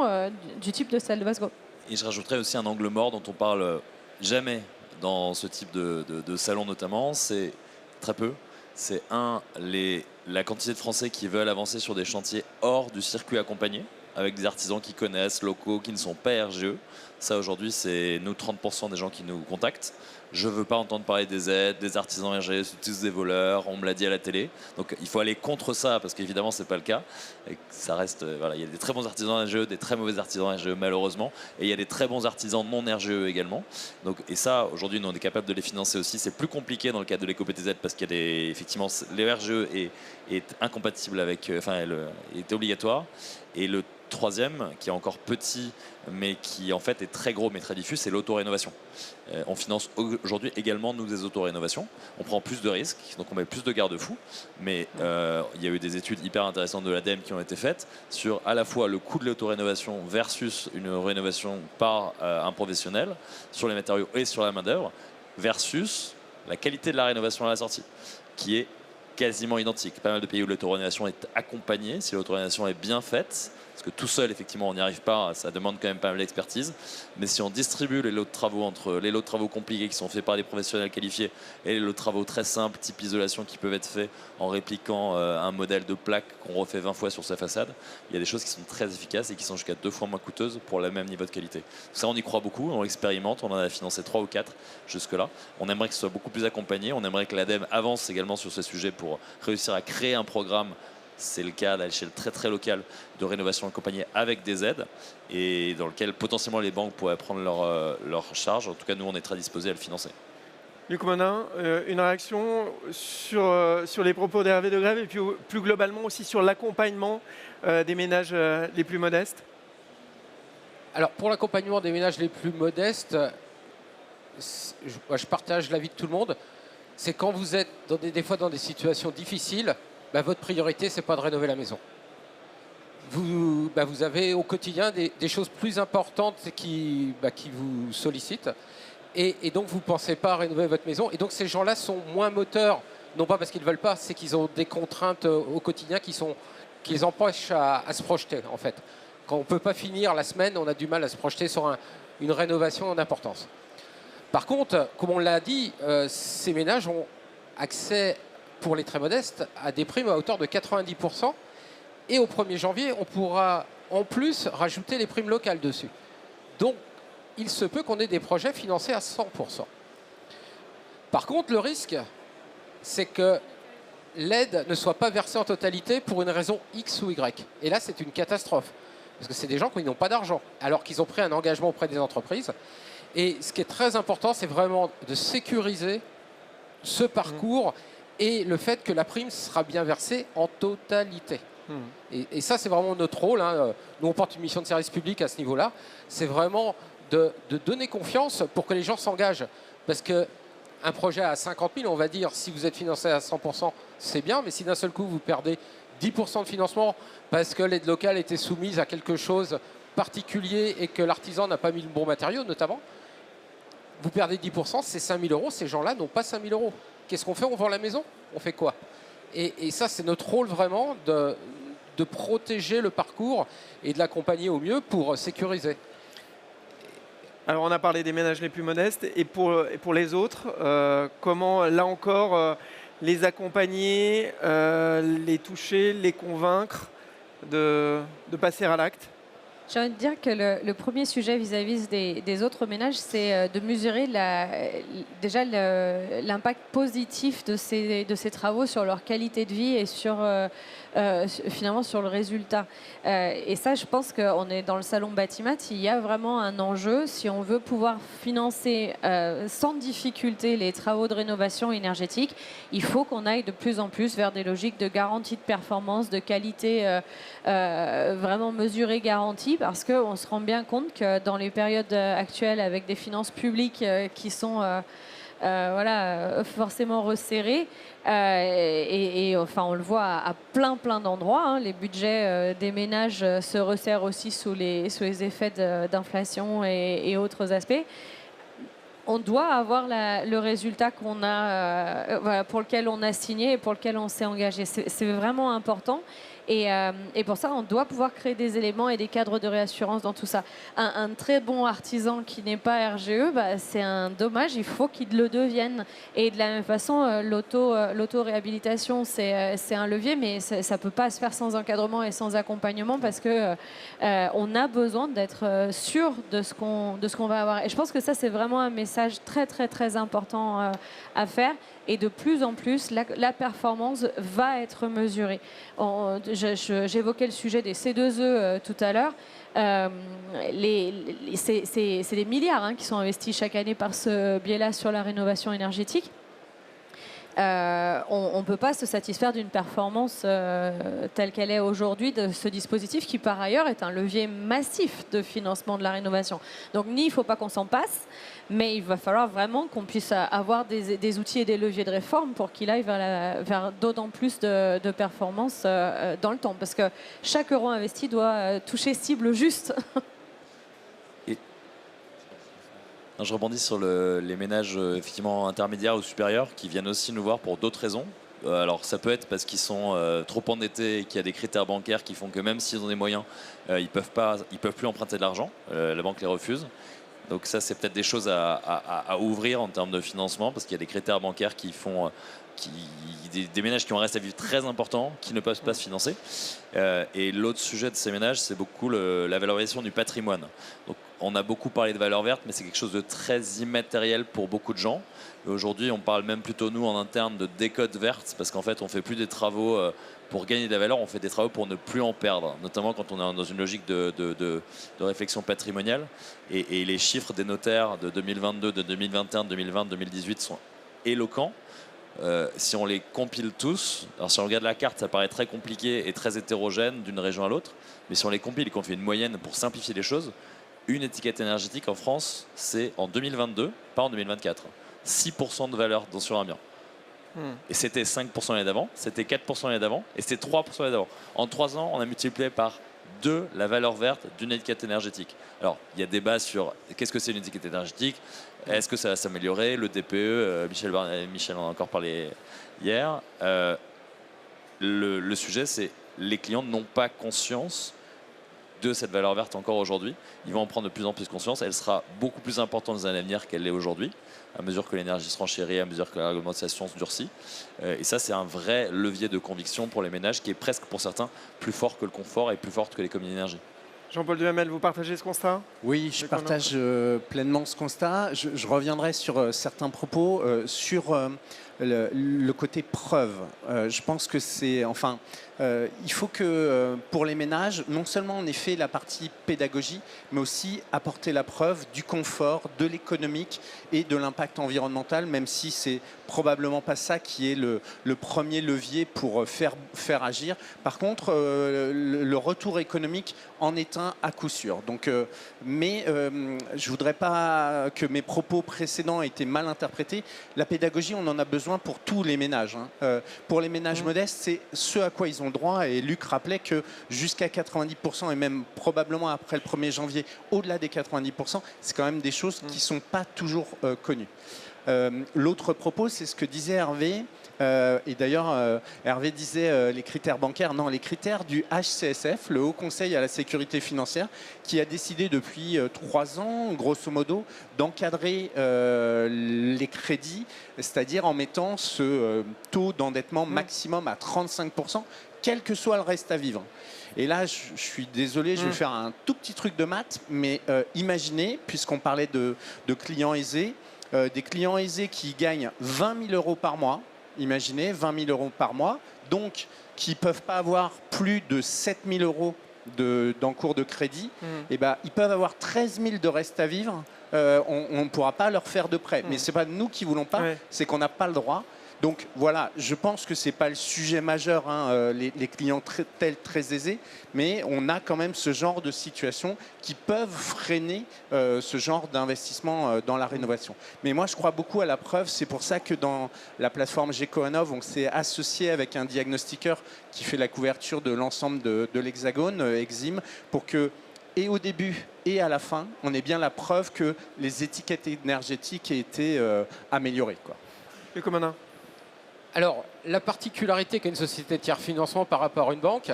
du type de celle de Vasco. Et je rajouterais aussi un angle mort dont on parle jamais dans ce type de salon notamment, c'est très peu. C'est la quantité de Français qui veulent avancer sur des chantiers hors du circuit accompagné. avec des artisans qui connaissent, locaux, qui ne sont pas RGE. Ça, aujourd'hui, c'est nous 30% des gens qui nous contactent. Je ne veux pas entendre parler des aides, des artisans RGE, c'est tous des voleurs, on me l'a dit à la télé. Donc il faut aller contre ça, parce qu'évidemment, ce n'est pas le cas. Et ça reste, voilà, il y a des très bons artisans RGE, des très mauvais artisans RGE, malheureusement. Et il y a des très bons artisans non RGE également. Donc, et ça, aujourd'hui, nous, on est capable de les financer aussi. C'est plus compliqué dans le cadre de l'éco-PTZ, parce qu'il y a effectivement, le RGE est incompatible avec, est obligatoire. Et le troisième, qui est encore petit, mais qui en fait est très gros, mais très diffus, c'est l'autorénovation. On finance aujourd'hui également, nous, des autorénovations. On prend plus de risques, donc on met plus de garde-fous. Mais il y a eu des études hyper intéressantes de l'ADEME qui ont été faites sur à la fois le coût de l'autorénovation versus une rénovation par un professionnel, sur les matériaux et sur la main-d'œuvre, versus la qualité de la rénovation à la sortie, qui est quasiment identique. Pas mal de pays où l'autorénovation est accompagnée, si l'autorénovation est bien faite, parce que tout seul, effectivement, on n'y arrive pas, ça demande quand même pas mal d'expertise. Mais si on distribue les lots de travaux entre les lots de travaux compliqués qui sont faits par des professionnels qualifiés et les lots de travaux très simples, type isolation, qui peuvent être faits en répliquant un modèle de plaque qu'on refait 20 fois sur sa façade, il y a des choses qui sont très efficaces et qui sont jusqu'à 2 fois moins coûteuses pour le même niveau de qualité. Ça, on y croit beaucoup, on l'expérimente, on en a financé 3 ou 4 jusque-là. On aimerait que ce soit beaucoup plus accompagné, on aimerait que l'ADEME avance également sur ce sujet pour réussir à créer un programme. C'est le cas à l'échelle très très locale de rénovation accompagnée avec des aides et dans lequel potentiellement les banques pourraient prendre leur charge. En tout cas, nous, on est très disposés à le financer. Luc Monin, une réaction sur les propos d'Hervé de Grève et puis plus globalement aussi sur l'accompagnement des ménages les plus modestes? Alors, pour l'accompagnement des ménages les plus modestes, je partage l'avis de tout le monde. C'est quand vous êtes des fois dans des situations difficiles, votre priorité, ce n'est pas de rénover la maison. Vous avez au quotidien des choses plus importantes qui vous sollicitent. Et donc, vous ne pensez pas à rénover votre maison. Et donc, ces gens-là sont moins moteurs, non pas parce qu'ils ne veulent pas, c'est qu'ils ont des contraintes au quotidien qui les empêchent à se projeter, en fait. Quand on ne peut pas finir la semaine, on a du mal à se projeter sur une rénovation d'importance. Par contre, comme on l'a dit, ces ménages ont accès, pour les très modestes, à des primes à hauteur de 90%. Et au 1er janvier, on pourra en plus rajouter les primes locales dessus. Donc, il se peut qu'on ait des projets financés à 100%. Par contre, le risque, c'est que l'aide ne soit pas versée en totalité pour une raison X ou Y. Et là, c'est une catastrophe. Parce que c'est des gens qui n'ont pas d'argent, alors qu'ils ont pris un engagement auprès des entreprises. Et ce qui est très important, c'est vraiment de sécuriser ce parcours et le fait que la prime sera bien versée en totalité. Et ça, c'est vraiment notre rôle. Nous, on porte une mission de service public à ce niveau-là. C'est vraiment de donner confiance pour que les gens s'engagent. Parce qu'un projet à 50 000, on va dire, si vous êtes financé à 100%, c'est bien. Mais si d'un seul coup, vous perdez 10% de financement parce que l'aide locale était soumise à quelque chose particulier et que l'artisan n'a pas mis le bon matériau, notamment, vous perdez 10%, c'est 5 000 euros. Ces gens-là n'ont pas 5 000 euros. Qu'est-ce qu'on fait? On vend la maison? On fait quoi? Et ça, c'est notre rôle vraiment de protéger le parcours et de l'accompagner au mieux pour sécuriser. Alors, on a parlé des ménages les plus modestes. Et pour les autres, comment, là encore, les accompagner, les toucher, les convaincre de passer à l'acte? J'ai envie de dire que le premier sujet vis-à-vis des autres ménages, c'est de mesurer déjà l'impact positif de ces travaux sur leur qualité de vie et finalement sur le résultat. Et ça, je pense qu'on est dans le salon Batimat, il y a vraiment un enjeu. Si on veut pouvoir financer sans difficulté les travaux de rénovation énergétique, il faut qu'on aille de plus en plus vers des logiques de garantie de performance, de qualité vraiment mesurée, garantie, parce qu'on se rend bien compte que dans les périodes actuelles, avec des finances publiques qui sont forcément resserrées, enfin, on le voit à plein d'endroits, les budgets des ménages se resserrent aussi sous les effets d'inflation et autres aspects. On doit avoir le résultat pour lequel on a signé et pour lequel on s'est engagé. C'est vraiment important. Et pour ça, on doit pouvoir créer des éléments et des cadres de réassurance dans tout ça. Un très bon artisan qui n'est pas RGE, c'est un dommage, il faut qu'il le devienne. Et de la même façon, l'auto-réhabilitation, c'est un levier, mais ça ne peut pas se faire sans encadrement et sans accompagnement parce que on a besoin d'être sûr de ce qu'on va avoir. Et je pense que ça, c'est vraiment un message très, très, très important à faire. Et de plus en plus, la performance va être mesurée. J'évoquais le sujet des C2E tout à l'heure. C'est des milliards qui sont investis chaque année par ce biais-là sur la rénovation énergétique. On ne peut pas se satisfaire d'une performance telle qu'elle est aujourd'hui de ce dispositif qui, par ailleurs, est un levier massif de financement de la rénovation. Donc, il ne faut pas qu'on s'en passe, mais il va falloir vraiment qu'on puisse avoir des outils et des leviers de réforme pour qu'il aille vers d'autant plus de performance dans le temps. Parce que chaque euro investi doit toucher cible juste. Je rebondis sur les ménages effectivement intermédiaires ou supérieurs qui viennent aussi nous voir pour d'autres raisons. Alors ça peut être parce qu'ils sont trop endettés et qu'il y a des critères bancaires qui font que même s'ils ont des moyens, ils peuvent plus emprunter de l'argent. La banque les refuse. Donc ça, c'est peut-être des choses à ouvrir en termes de financement parce qu'il y a des critères bancaires qui font des ménages qui ont un reste à vivre très important qui ne peuvent pas se financer. Et l'autre sujet de ces ménages, c'est beaucoup la valorisation du patrimoine. Donc, on a beaucoup parlé de valeur verte, mais c'est quelque chose de très immatériel pour beaucoup de gens. Aujourd'hui, on parle même plutôt, nous, en interne, de décote verte, parce qu'en fait, on ne fait plus des travaux pour gagner de la valeur, on fait des travaux pour ne plus en perdre, notamment quand on est dans une logique de réflexion patrimoniale. Et les chiffres des notaires de 2022, de 2021, de 2020, de 2018 sont éloquents. Si on les compile tous, alors si on regarde la carte, ça paraît très compliqué et très hétérogène d'une région à l'autre, mais si on les compile et qu'on fait une moyenne pour simplifier les choses, une étiquette énergétique en France, c'est en 2022, pas en 2024, 6% de valeur sur un bien. Et c'était 5% l'année d'avant, c'était 4% l'année d'avant, et c'était 3% l'année d'avant. En 3 ans, on a multiplié par 2 la valeur verte d'une étiquette énergétique. Alors, il y a débat sur qu'est-ce que c'est une étiquette énergétique, est-ce que ça va s'améliorer, le DPE, Michel en a encore parlé hier. Le sujet, c'est les clients n'ont pas conscience de cette valeur verte encore aujourd'hui. Ils vont en prendre de plus en plus conscience. Elle sera beaucoup plus importante dans les années à venir qu'elle l'est aujourd'hui, à mesure que l'énergie se renchérit, à mesure que la réglementation se durcit. Et ça, c'est un vrai levier de conviction pour les ménages qui est presque, pour certains, plus fort que le confort et plus fort que les communes d'énergie. Jean-Paul Duhamel, vous partagez ce constat? Oui, je partage pleinement ce constat. Je reviendrai sur certains propos, sur le côté preuve. Je pense que c'est... Enfin, il faut que pour les ménages, non seulement en effet la partie pédagogie, mais aussi apporter la preuve du confort, de l'économique et de l'impact environnemental, même si c'est probablement pas ça qui est le premier levier pour faire agir. Par contre, le retour économique en est un à coup sûr. Donc, mais je voudrais pas que mes propos précédents aient été mal interprétés. La pédagogie, on en a besoin pour tous les ménages. Pour les ménages modestes, c'est ce à quoi ils ont droit. Et Luc rappelait que jusqu'à 90%, et même probablement après le 1er janvier, au-delà des 90%, c'est quand même des choses qui ne sont pas toujours connues. L'autre propos, c'est ce que disait Hervé. Et d'ailleurs, Hervé disait les critères bancaires. Non, les critères du HCSF, le Haut Conseil à la sécurité financière, qui a décidé depuis 3 ans, grosso modo, d'encadrer les crédits, c'est-à-dire en mettant ce taux d'endettement maximum à 35%, quel que soit le reste à vivre. Et là, je suis désolé, je vais faire un tout petit truc de maths, mais imaginez, puisqu'on parlait de clients aisés, des clients aisés qui gagnent 20 000 euros par mois, imaginez 20 000 euros par mois, donc qui ne peuvent pas avoir plus de 7 000 euros d'encours de crédit, et ben, ils peuvent avoir 13 000 de reste à vivre, on ne pourra pas leur faire de prêt. Mais ce n'est pas nous qui ne voulons pas, c'est qu'on n'a pas le droit. Donc voilà, je pense que ce n'est pas le sujet majeur, les clients très aisés, mais on a quand même ce genre de situations qui peuvent freiner ce genre d'investissement dans la rénovation. Mais moi, je crois beaucoup à la preuve. C'est pour ça que dans la plateforme GECO-Innov, on s'est associé avec un diagnostiqueur qui fait la couverture de l'ensemble de l'Hexagone, Exim, pour que, et au début et à la fin, on ait bien la preuve que les étiquettes énergétiques aient été améliorées, quoi. Le commun. Alors, la particularité qu'a une société de tiers financement par rapport à une banque,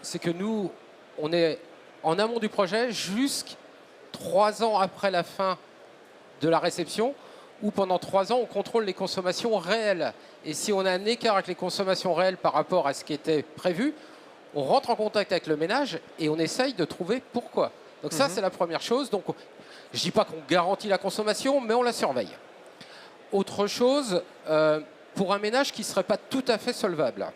c'est que nous, on est en amont du projet jusqu'à 3 ans après la fin de la réception, où pendant 3 ans, on contrôle les consommations réelles. Et si on a un écart avec les consommations réelles par rapport à ce qui était prévu, on rentre en contact avec le ménage et on essaye de trouver pourquoi. Donc ça, c'est la première chose. Donc, je ne dis pas qu'on garantit la consommation, mais on la surveille. Autre chose, pour un ménage qui ne serait pas tout à fait solvable,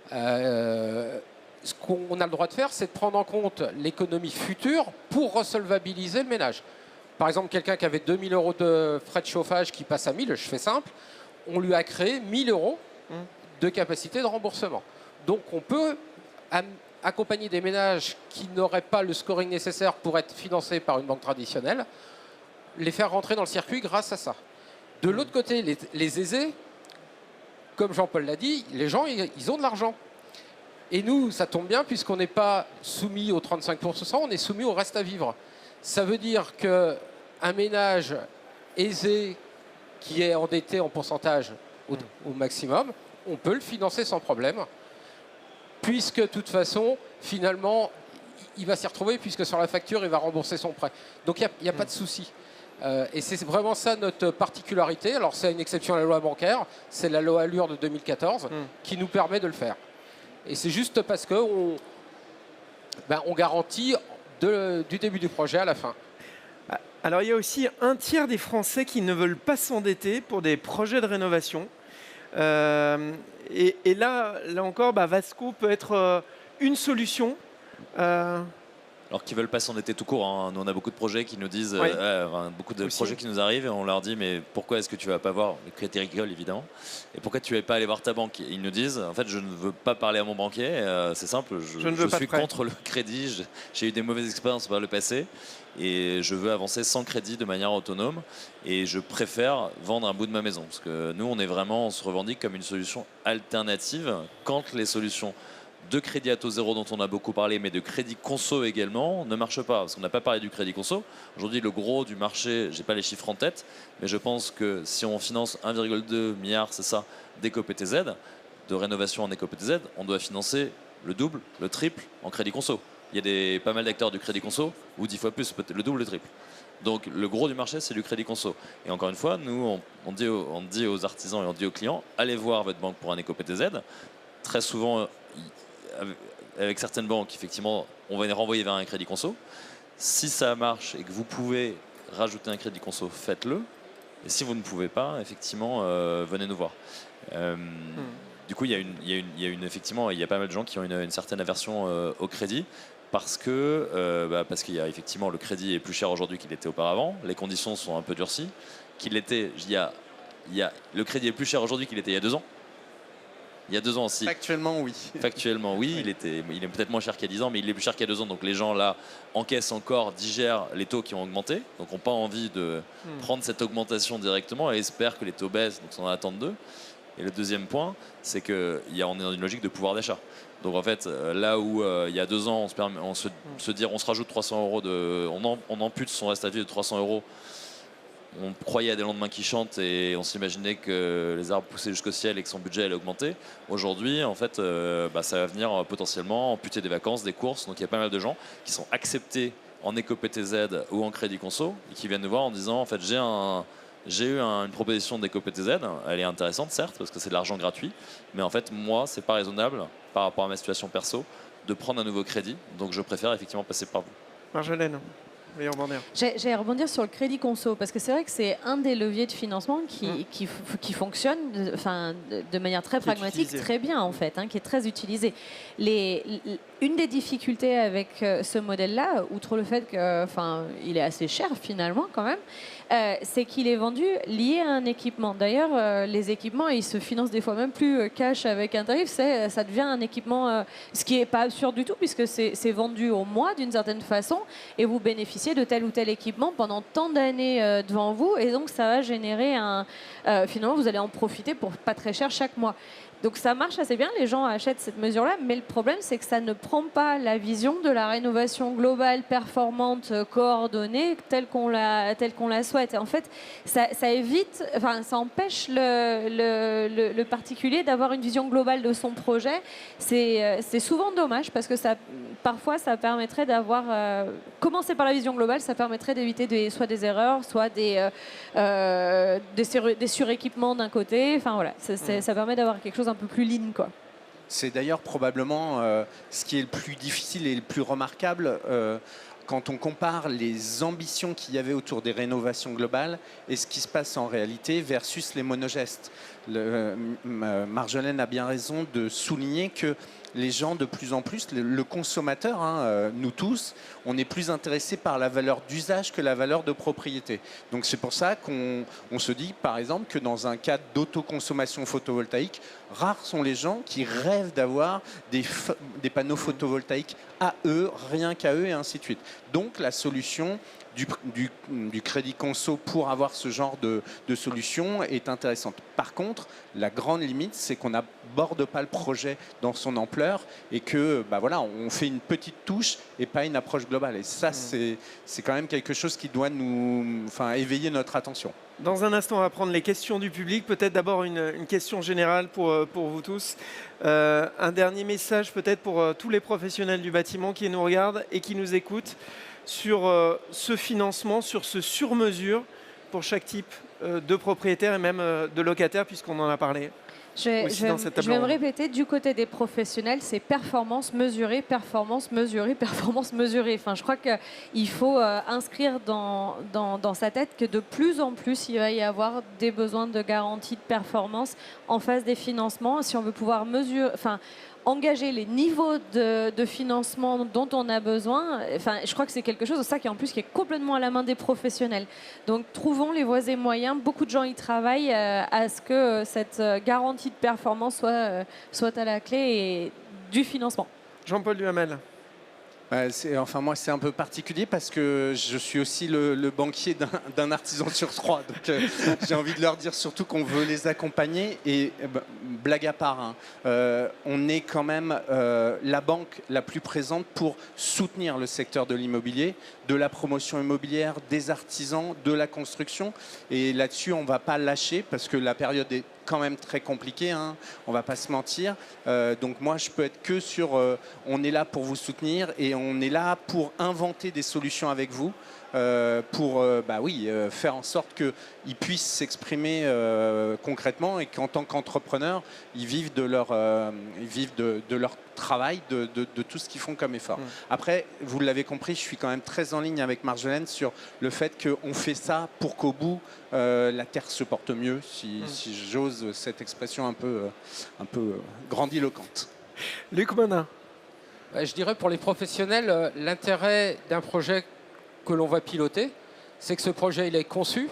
ce qu'on a le droit de faire, c'est de prendre en compte l'économie future pour resolvabiliser le ménage. Par exemple, quelqu'un qui avait 2 000 euros de frais de chauffage qui passe à 1 000, je fais simple, on lui a créé 1 000 euros de capacité de remboursement. Donc on peut accompagner des ménages qui n'auraient pas le scoring nécessaire pour être financés par une banque traditionnelle, les faire rentrer dans le circuit grâce à ça. De l'autre côté, les aisés, comme Jean-Paul l'a dit, les gens, ils ont de l'argent. Et nous, ça tombe bien puisqu'on n'est pas soumis aux 35%, on est soumis au reste à vivre. Ça veut dire qu'un ménage aisé qui est endetté en pourcentage au maximum, on peut le financer sans problème, puisque de toute façon, finalement, il va s'y retrouver, puisque sur la facture, il va rembourser son prêt. Donc il n'y a pas de souci. Et c'est vraiment ça notre particularité. Alors c'est une exception à la loi bancaire, c'est la loi Allure de 2014 qui nous permet de le faire. Et c'est juste parce qu'on garantit du début du projet à la fin. Alors il y a aussi un tiers des Français qui ne veulent pas s'endetter pour des projets de rénovation. Et là encore, Vasco peut être une solution. Alors qu'ils veulent pas s'endetter tout court. Hein. Nous, on a beaucoup de projets qui nous disent, beaucoup de projets qui nous arrivent et on leur dit mais pourquoi est-ce que tu vas pas voir le crédit agricole évidemment et pourquoi tu vas pas aller voir ta banque? Ils nous disent en fait je ne veux pas parler à mon banquier. C'est simple, je suis contre le crédit. J'ai eu des mauvaises expériences par le passé et je veux avancer sans crédit de manière autonome et je préfère vendre un bout de ma maison parce que nous on se revendique comme une solution alternative quand les solutions de crédit à taux zéro dont on a beaucoup parlé, mais de crédit conso également, ne marche pas. Parce qu'on n'a pas parlé du crédit conso. Aujourd'hui, le gros du marché, je n'ai pas les chiffres en tête, mais je pense que si on finance 1,2 milliard, c'est ça, d'éco-PTZ, de rénovation en éco-PTZ, on doit financer le double, le triple en crédit conso. Il y a pas mal d'acteurs du crédit conso, ou 10 fois plus, peut-être le double, le triple. Donc le gros du marché, c'est du crédit conso. Et encore une fois, nous, on dit aux artisans et on dit aux clients, allez voir votre banque pour un éco-PTZ. Très souvent, avec certaines banques, effectivement, on va les renvoyer vers un crédit conso. Si ça marche et que vous pouvez rajouter un crédit conso, faites-le. Et si vous ne pouvez pas, effectivement, venez nous voir. Du coup, il y a pas mal de gens qui ont une certaine aversion au crédit parce qu'il y a effectivement le crédit est plus cher aujourd'hui qu'il était auparavant. Les conditions sont un peu durcies. Le crédit est plus cher aujourd'hui qu'il était il y a 2 ans. Il y a 2 ans aussi. Factuellement, oui. Factuellement, oui. Il est peut-être moins cher qu'il y a 10 ans, mais il est plus cher qu'il y a 2 ans. Donc les gens, là, encaissent encore, digèrent les taux qui ont augmenté. Donc n'ont pas envie de prendre cette augmentation directement et espèrent que les taux baissent. Donc on en attend 2. Et le deuxième point, c'est qu'on est dans une logique de pouvoir d'achat. Donc en fait, là où il y a 2 ans, on se rajoute 300 euros, on ampute son reste à vivre de 300 euros. On croyait à des lendemains qui chantent et on s'imaginait que les arbres poussaient jusqu'au ciel et que son budget allait augmenter. Aujourd'hui, en fait, ça va venir potentiellement amputer des vacances, des courses. Donc il y a pas mal de gens qui sont acceptés en éco-PTZ ou en crédit conso et qui viennent nous voir en disant en fait j'ai eu une proposition d'éco-PTZ, elle est intéressante certes parce que c'est de l'argent gratuit, mais en fait moi c'est pas raisonnable par rapport à ma situation perso de prendre un nouveau crédit, donc je préfère effectivement passer par vous. Marjolaine. J'allais rebondir sur le crédit conso, parce que c'est vrai que c'est un des leviers de financement qui fonctionne de manière très pragmatique, très bien en fait, qui est très utilisé. Une des difficultés avec ce modèle-là, outre le fait qu'il est assez cher finalement quand même, c'est qu'il est vendu lié à un équipement. D'ailleurs, les équipements, ils se financent des fois même plus cash avec un tarif, ça devient un équipement, ce qui n'est pas absurde du tout, puisque c'est vendu au mois d'une certaine façon, et vous bénéficiez de tel ou tel équipement pendant tant d'années devant vous, et donc ça va générer finalement, vous allez en profiter pour pas très cher chaque mois. Donc ça marche assez bien, les gens achètent cette mesure-là, mais le problème c'est que ça ne prend pas la vision de la rénovation globale, performante, coordonnée, telle qu'on la souhaite. Et en fait, ça évite, enfin ça empêche le particulier d'avoir une vision globale de son projet. C'est souvent dommage parce que parfois ça permettrait d'avoir... commencer par la vision globale, ça permettrait d'éviter soit des erreurs, soit des suréquipements d'un côté. Enfin voilà, ça permet d'avoir quelque chose un peu plus lean, quoi. C'est d'ailleurs probablement ce qui est le plus difficile et le plus remarquable quand on compare les ambitions qu'il y avait autour des rénovations globales et ce qui se passe en réalité versus les monogestes. Marjolaine a bien raison de souligner que les gens, de plus en plus, le consommateur, nous tous, on est plus intéressé par la valeur d'usage que la valeur de propriété. Donc c'est pour ça qu'on se dit, par exemple, que dans un cadre d'autoconsommation photovoltaïque, rares sont les gens qui rêvent d'avoir des panneaux photovoltaïques à eux, rien qu'à eux, et ainsi de suite. Donc la solution du crédit conso pour avoir ce genre de solution est intéressante. Par contre, la grande limite, c'est qu'on n'aborde pas le projet dans son ampleur et que voilà, on fait une petite touche et pas une approche globale. Et ça, c'est quand même quelque chose qui doit éveiller notre attention. Dans un instant, on va prendre les questions du public. Peut-être d'abord une question générale pour vous tous. Un dernier message peut-être pour tous les professionnels du bâtiment qui nous regardent et qui nous écoutent sur ce financement, sur ce sur-mesure pour chaque type de propriétaire et même de locataire, puisqu'on en a parlé. Je vais me répéter, du côté des professionnels, c'est performance mesurée, performance mesurée, performance mesurée. Enfin, je crois qu'il faut inscrire dans sa tête que de plus en plus, il va y avoir des besoins de garantie de performance en phase des financements. Si on veut pouvoir engager les niveaux de financement dont on a besoin, je crois que c'est quelque chose, ça qui est complètement à la main des professionnels. Donc trouvons les voies et moyens, beaucoup de gens y travaillent à ce que cette garantie de performance soit à la clé du financement. Jean-Paul Duhamel. Moi, c'est un peu particulier parce que je suis aussi le banquier d'un artisan sur 3. Donc, j'ai envie de leur dire surtout qu'on veut les accompagner. Et blague à part, on est quand même la banque la plus présente pour soutenir le secteur de l'immobilier, de la promotion immobilière, des artisans, de la construction. Et là-dessus, on ne va pas lâcher parce que la période est quand même très compliqué, on va pas se mentir. Donc moi, je peux être que sur on est là pour vous soutenir et on est là pour inventer des solutions avec vous, pour faire en sorte qu'ils puissent s'exprimer concrètement et qu'en tant qu'entrepreneurs, ils vivent de leur travail, de tout ce qu'ils font comme effort. Après, vous l'avez compris, je suis quand même très en ligne avec Marjolaine sur le fait qu'on fait ça pour qu'au bout, la terre se porte mieux, si j'ose cette expression un peu grandiloquente. Luc Monin. Je dirais pour les professionnels, l'intérêt d'un projet que l'on va piloter, c'est que ce projet il est conçu,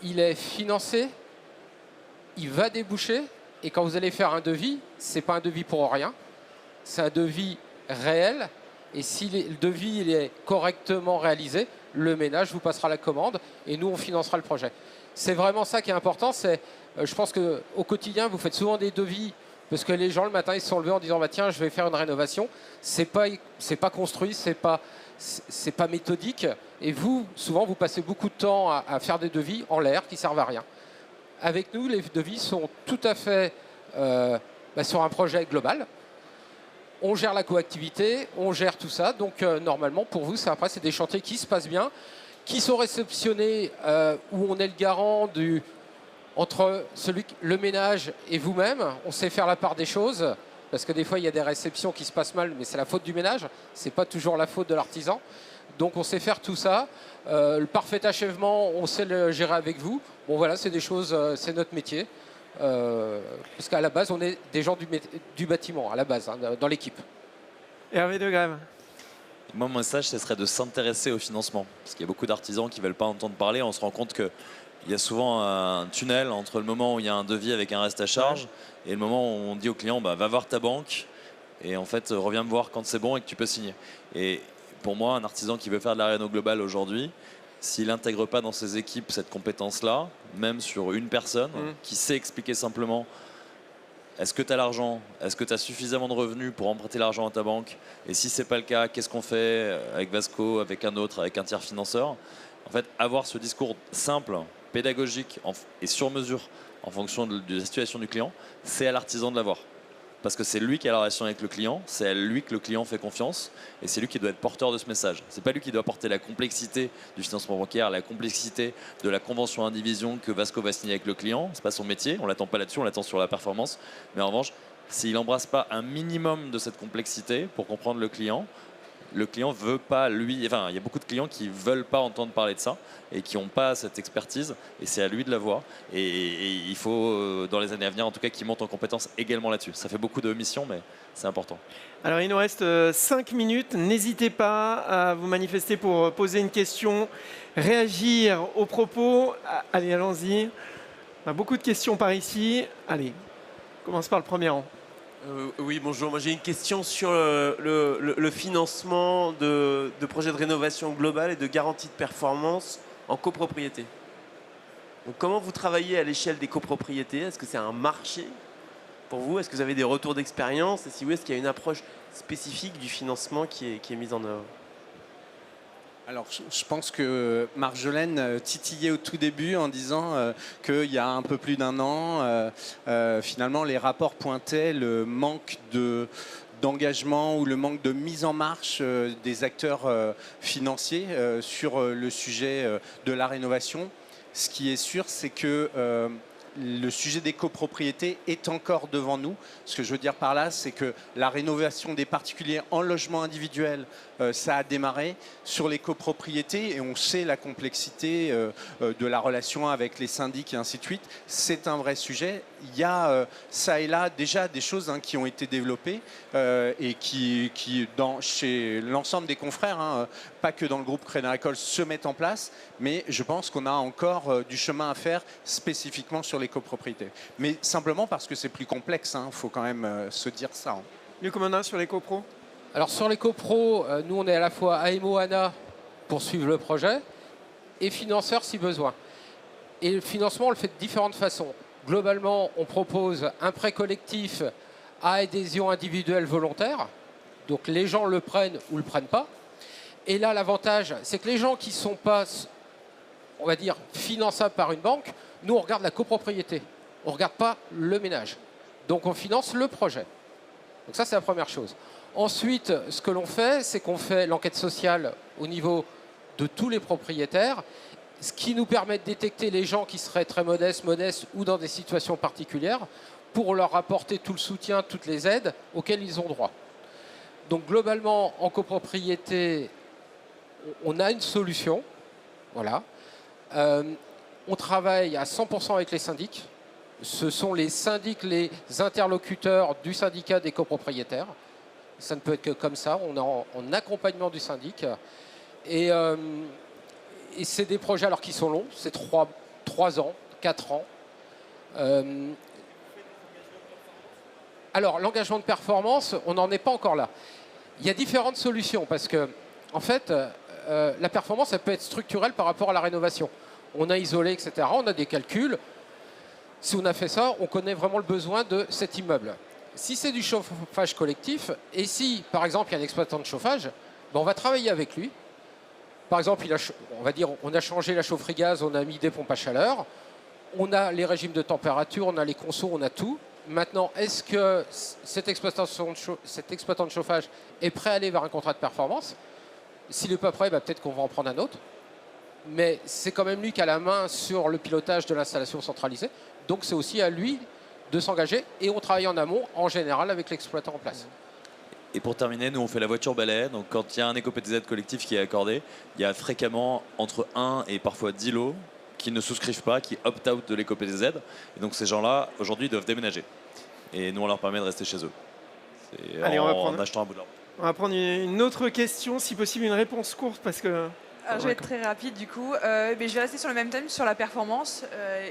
il est financé, il va déboucher, et quand vous allez faire un devis, ce n'est pas un devis pour rien, c'est un devis réel, et si le devis il est correctement réalisé, le ménage vous passera la commande et nous on financera le projet. C'est vraiment ça qui est important. Je pense qu'au quotidien vous faites souvent des devis parce que les gens le matin ils se sont levés en disant tiens je vais faire une rénovation. C'est pas construit, c'est pas méthodique et vous souvent vous passez beaucoup de temps à faire des devis en l'air qui servent à rien. Avec nous les devis sont tout à fait sur un projet global. On gère la coactivité, on gère tout ça. Donc, normalement, pour vous, c'est des chantiers qui se passent bien, qui sont réceptionnés, où on est le garant entre le ménage et vous-même. On sait faire la part des choses, parce que des fois, il y a des réceptions qui se passent mal, mais c'est la faute du ménage. Ce n'est pas toujours la faute de l'artisan. Donc, on sait faire tout ça. Le parfait achèvement, on sait le gérer avec vous. Bon, voilà, c'est des choses, c'est notre métier. Parce qu'à la base, on est des gens du bâtiment, à la base, dans l'équipe. Hervé de Grève. Moi, mon message, ce serait de s'intéresser au financement. Parce qu'il y a beaucoup d'artisans qui ne veulent pas entendre parler. On se rend compte qu'il y a souvent un tunnel entre le moment où il y a un devis avec un reste à charge et le moment où on dit au client va voir ta banque et en fait, reviens me voir quand c'est bon et que tu peux signer. Et pour moi, un artisan qui veut faire de la réno globale aujourd'hui, s'il n'intègre pas dans ses équipes cette compétence-là, même sur une personne qui sait expliquer simplement est-ce que tu as l'argent? Est-ce que tu as suffisamment de revenus pour emprunter l'argent à ta banque? Et si ce n'est pas le cas, qu'est-ce qu'on fait avec Vasco, avec un autre, avec un tiers financeur? En fait, avoir ce discours simple, pédagogique et sur mesure en fonction de la situation du client, c'est à l'artisan de l'avoir. Parce que c'est lui qui a la relation avec le client, c'est à lui que le client fait confiance, et c'est lui qui doit être porteur de ce message. C'est pas lui qui doit porter la complexité du financement bancaire, la complexité de la convention indivision que Vasco va signer avec le client. C'est pas son métier, on l'attend pas là-dessus, on l'attend sur la performance. Mais en revanche, s'il n'embrasse pas un minimum de cette complexité pour comprendre le client veut pas, lui, enfin, il y a beaucoup de clients qui veulent pas entendre parler de ça et qui n'ont pas cette expertise, et c'est à lui de l'avoir. Et il faut, dans les années à venir, en tout cas, qu'il monte en compétence également là-dessus. Ça fait beaucoup de missions, mais c'est important. Alors, il nous reste 5 minutes. N'hésitez pas à vous manifester pour poser une question, réagir aux propos. Allez, allons-y. On a beaucoup de questions par ici. Allez, on commence par le premier rang. Oui, bonjour. Moi, j'ai une question sur le financement de projets de rénovation globale et de garantie de performance en copropriété. Donc, comment vous travaillez à l'échelle des copropriétés? Est-ce que c'est un marché pour vous? Est-ce que vous avez des retours d'expérience? Et si oui, est-ce qu'il y a une approche spécifique du financement qui est mise en œuvre? Alors, je pense que Marjolaine titillait au tout début en disant qu'il y a un peu plus d'un an, finalement, les rapports pointaient le manque d'engagement ou le manque de mise en marche des acteurs financiers sur le sujet de la rénovation. Ce qui est sûr, c'est que le sujet des copropriétés est encore devant nous. Ce que je veux dire par là, c'est que la rénovation des particuliers en logement individuel, ça a démarré. Sur les copropriétés, et on sait la complexité de la relation avec les syndics et ainsi de suite, c'est un vrai sujet. Il y a ça et là déjà des choses qui ont été développées et qui chez l'ensemble des confrères, pas que dans le groupe Crédit Agricole, se mettent en place. Mais je pense qu'on a encore du chemin à faire spécifiquement sur les copropriétés. Mais simplement parce que c'est plus complexe, il faut quand même se dire ça. Luc Omenin, sur les copros. Alors sur les copros, nous on est à la fois AMO, ANA pour suivre le projet et financeur si besoin. Et le financement, on le fait de différentes façons. Globalement, on propose un prêt collectif à adhésion individuelle volontaire. Donc les gens le prennent ou le prennent pas. Et là, l'avantage, c'est que les gens qui ne sont pas, on va dire, finançables par une banque, nous, on regarde la copropriété. On ne regarde pas le ménage. Donc on finance le projet. Donc ça, c'est la première chose. Ensuite, ce que l'on fait, c'est qu'on fait l'enquête sociale au niveau de tous les propriétaires, ce qui nous permet de détecter les gens qui seraient très modestes ou dans des situations particulières pour leur apporter tout le soutien, toutes les aides auxquelles ils ont droit. Donc globalement, en copropriété, on a une solution. Voilà. On travaille à 100% avec les syndics. Ce sont les syndics, les interlocuteurs du syndicat des copropriétaires. Ça ne peut être que comme ça, on est en accompagnement du syndic. Et c'est des projets alors qui sont longs, c'est 3 ans, 4 ans. Alors l'engagement de performance, on n'en est pas encore là. Il y a différentes solutions parce que, en fait, la performance, elle peut être structurelle par rapport à la rénovation. On a isolé, etc. On a des calculs. Si on a fait ça, on connaît vraiment le besoin de cet immeuble. Si c'est du chauffage collectif, et si, par exemple, il y a un exploitant de chauffage, ben on va travailler avec lui. Par exemple, on va dire, on a changé la chaufferie gaz, on a mis des pompes à chaleur, on a les régimes de température, on a les consos, on a tout. Maintenant, est-ce que cet exploitant de chauffage est prêt à aller vers un contrat de performance? S'il n'est pas prêt, ben peut-être qu'on va en prendre un autre. Mais c'est quand même lui qui a la main sur le pilotage de l'installation centralisée. Donc c'est aussi à lui de s'engager. Et on travaille en amont, en général, avec l'exploitant en place. Et pour terminer, nous on fait la voiture balai. Donc quand il y a un éco-PTZ collectif qui est accordé, il y a fréquemment entre 1 et parfois 10 lots qui ne souscrivent pas, qui opt-out de l'éco-PTZ. Et donc ces gens-là, aujourd'hui, doivent déménager. Et nous, on leur permet de rester chez eux. Allez, en achetant un bout de l'arbre. On va prendre une autre question, si possible une réponse courte, parce que... Alors, je vais être très rapide du coup. Mais je vais rester sur le même thème, sur la performance,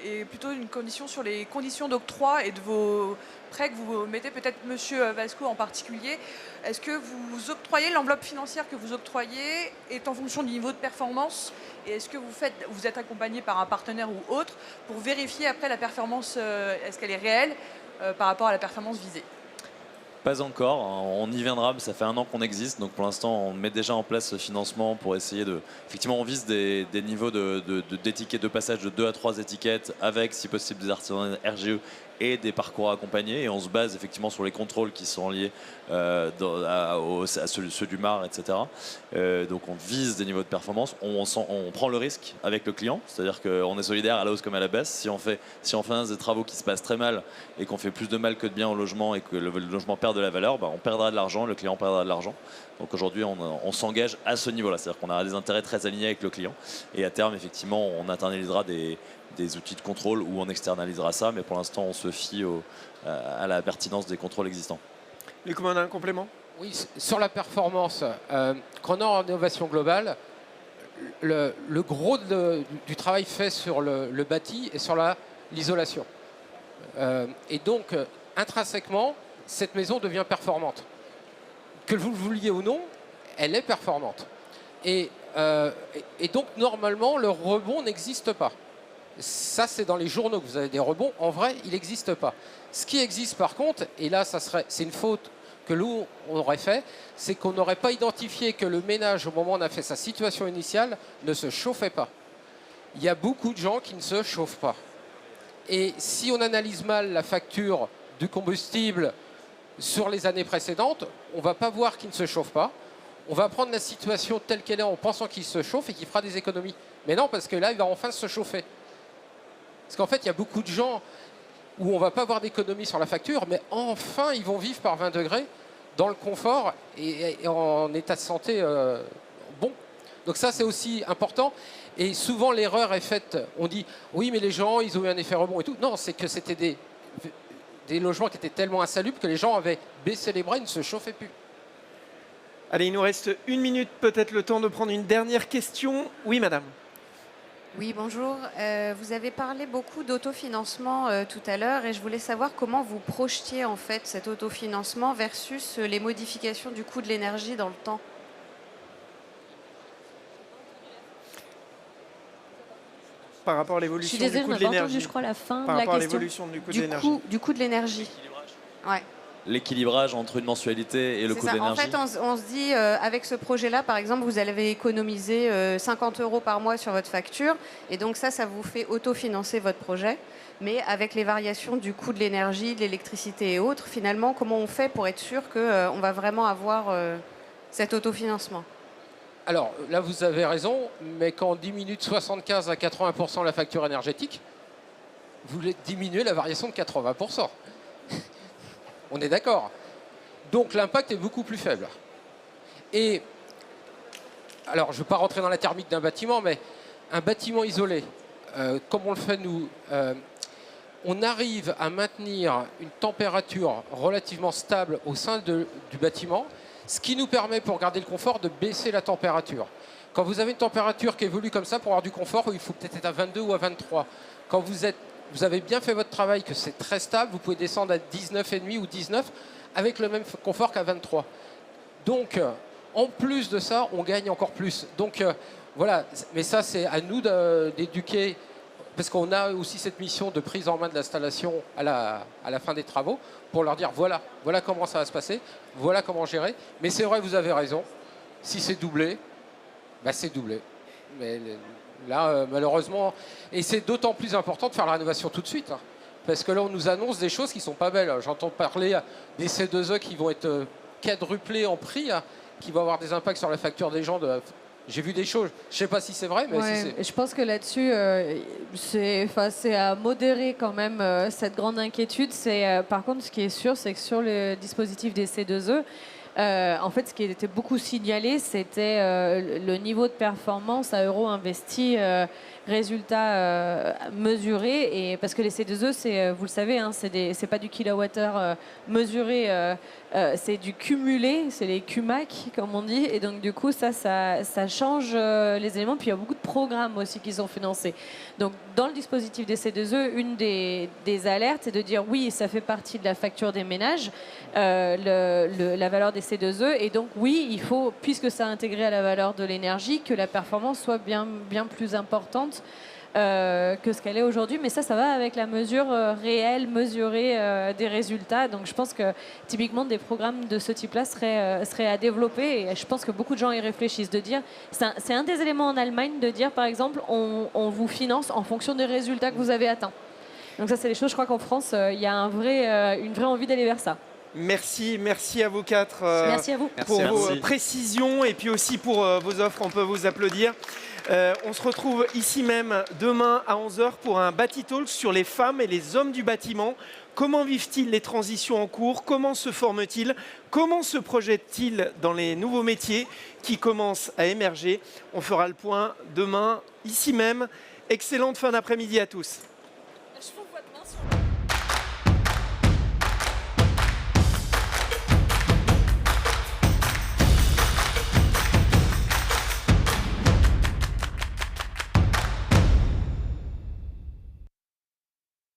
et plutôt une condition sur les conditions d'octroi et de vos prêts que vous mettez, peut-être Monsieur Vasco en particulier. Est-ce que vous octroyez, l'enveloppe financière que vous octroyez est en fonction du niveau de performance? Et est-ce que vous êtes accompagné par un partenaire ou autre pour vérifier après la performance, est-ce qu'elle est réelle par rapport à la performance visée? Pas encore, on y viendra, mais ça fait 1 an qu'on existe, donc pour l'instant on met déjà en place ce financement pour essayer de... Effectivement on vise des niveaux d'étiquettes de passage de 2 à 3 étiquettes avec si possible des artisans RGE et des parcours accompagnés, et on se base effectivement sur les contrôles qui sont liés à ceux du MAR, etc. Donc on vise des niveaux de performance, on prend le risque avec le client, c'est-à-dire qu'on est solidaire à la hausse comme à la baisse. Si on finance des travaux qui se passent très mal et qu'on fait plus de mal que de bien au logement et que le logement perd de la valeur, on perdra de l'argent, le client perdra de l'argent. Donc aujourd'hui on s'engage à ce niveau-là, c'est-à-dire qu'on aura des intérêts très alignés avec le client, et à terme effectivement on internalisera des outils de contrôle où on externalisera ça, mais pour l'instant on se fie à la pertinence des contrôles existants. Luc, on a un complément? Oui, sur la performance, quand on est en innovation globale, le gros du travail fait sur le bâti et sur l'isolation. Et donc, intrinsèquement, cette maison devient performante. Que vous le vouliez ou non, elle est performante. Et donc, normalement, le rebond n'existe pas. Ça, c'est dans les journaux que vous avez des rebonds. En vrai, il n'existe pas. Ce qui existe, par contre, et là, c'est une faute que nous, on aurait fait, c'est qu'on n'aurait pas identifié que le ménage, au moment où on a fait sa situation initiale, ne se chauffait pas. Il y a beaucoup de gens qui ne se chauffent pas. Et si on analyse mal la facture du combustible sur les années précédentes, on ne va pas voir qu'il ne se chauffe pas. On va prendre la situation telle qu'elle est en pensant qu'il se chauffe et qu'il fera des économies. Mais non, parce que là, il va enfin se chauffer. Parce qu'en fait, il y a beaucoup de gens où on ne va pas avoir d'économie sur la facture, mais enfin, ils vont vivre par 20 degrés dans le confort et en état de santé bon. Donc ça, c'est aussi important. Et souvent, l'erreur est faite. On dit, oui, mais les gens, ils ont eu un effet rebond et tout. Non, c'est que c'était des logements qui étaient tellement insalubres que les gens avaient baissé les bras, ils ne se chauffaient plus. Allez, il nous reste 1 minute, peut-être le temps de prendre une dernière question. Oui, madame. Oui, bonjour. Vous avez parlé beaucoup d'autofinancement tout à l'heure, et je voulais savoir comment vous projetiez en fait cet autofinancement versus les modifications du coût de l'énergie dans le temps. Par rapport à Je suis l'évolution du désolée, coût on de n'a pas entendu, l'énergie. je crois, la fin Par de la rapport à question. l'évolution du coût de l'énergie. Du coût de l'énergie. Ouais. L'équilibrage entre une mensualité et le C'est coût ça. de l'énergie. En fait, on se dit, avec ce projet-là, par exemple, vous allez économiser 50 € par mois sur votre facture. Et donc ça vous fait autofinancer votre projet. Mais avec les variations du coût de l'énergie, de l'électricité et autres, finalement, comment on fait pour être sûr qu'on va vraiment avoir cet autofinancement? Alors là, vous avez raison, mais quand on diminue de 75 à 80% la facture énergétique, vous voulez diminuer la variation de 80%. On est d'accord. Donc l'impact est beaucoup plus faible. Et alors, je ne vais pas rentrer dans la thermique d'un bâtiment, mais un bâtiment isolé, comme on le fait nous, on arrive à maintenir une température relativement stable au sein du bâtiment, ce qui nous permet, pour garder le confort, de baisser la température. Quand vous avez une température qui évolue comme ça, pour avoir du confort, il faut peut-être être à 22 ou à 23. Quand vous avez bien fait votre travail, que c'est très stable, vous pouvez descendre à 19,5 ou 19 avec le même confort qu'à 23. Donc, en plus de ça, on gagne encore plus. Donc, voilà. Mais ça, c'est à nous d'éduquer, parce qu'on a aussi cette mission de prise en main de l'installation à la fin des travaux, pour leur dire, voilà comment ça va se passer, voilà comment gérer. Mais c'est vrai, vous avez raison. Si c'est doublé, c'est doublé. Mais là, malheureusement, et c'est d'autant plus important de faire la rénovation tout de suite, hein, parce que là, on nous annonce des choses qui ne sont pas belles. J'entends parler des C2E qui vont être quadruplés en prix, hein, qui vont avoir des impacts sur la facture des gens. J'ai vu des choses, je ne sais pas si c'est vrai, mais Ouais, et je pense que là-dessus, c'est à modérer quand même cette grande inquiétude. Par contre, ce qui est sûr, c'est que sur le dispositif des C2E, en fait, ce qui était beaucoup signalé, c'était le niveau de performance à euro investi, résultat mesuré. Et parce que les C2E, vous le savez, hein, c'est pas du kilowattheure mesuré, c'est du cumulé, c'est les CUMAC, comme on dit. Et donc, du coup, ça change les éléments. Puis, il y a beaucoup de programmes aussi qui sont financés. Donc, dans le dispositif des C2E, une des alertes, c'est de dire oui, ça fait partie de la facture des ménages, la valeur des C2E. Et donc, oui, il faut, puisque ça a intégré à la valeur de l'énergie, que la performance soit bien plus importante que ce qu'elle est aujourd'hui. Mais ça va avec la mesure réelle, mesurée des résultats. Donc je pense que typiquement des programmes de ce type-là seraient à développer. Et je pense que beaucoup de gens y réfléchissent. De dire, c'est un des éléments en Allemagne de dire, par exemple, on vous finance en fonction des résultats que vous avez atteints. Donc ça, c'est des choses, je crois qu'en France, il y a une vraie envie d'aller vers ça. Merci à vous quatre Merci à vous. pour vos Merci. précisions et puis aussi pour vos offres. On peut vous applaudir. On se retrouve ici même demain à 11h pour un Bati Talk sur les femmes et les hommes du bâtiment. Comment vivent-ils les transitions en cours? Comment se forment-ils? Comment se projettent-ils dans les nouveaux métiers qui commencent à émerger? On fera le point demain ici même. Excellente fin d'après-midi à tous.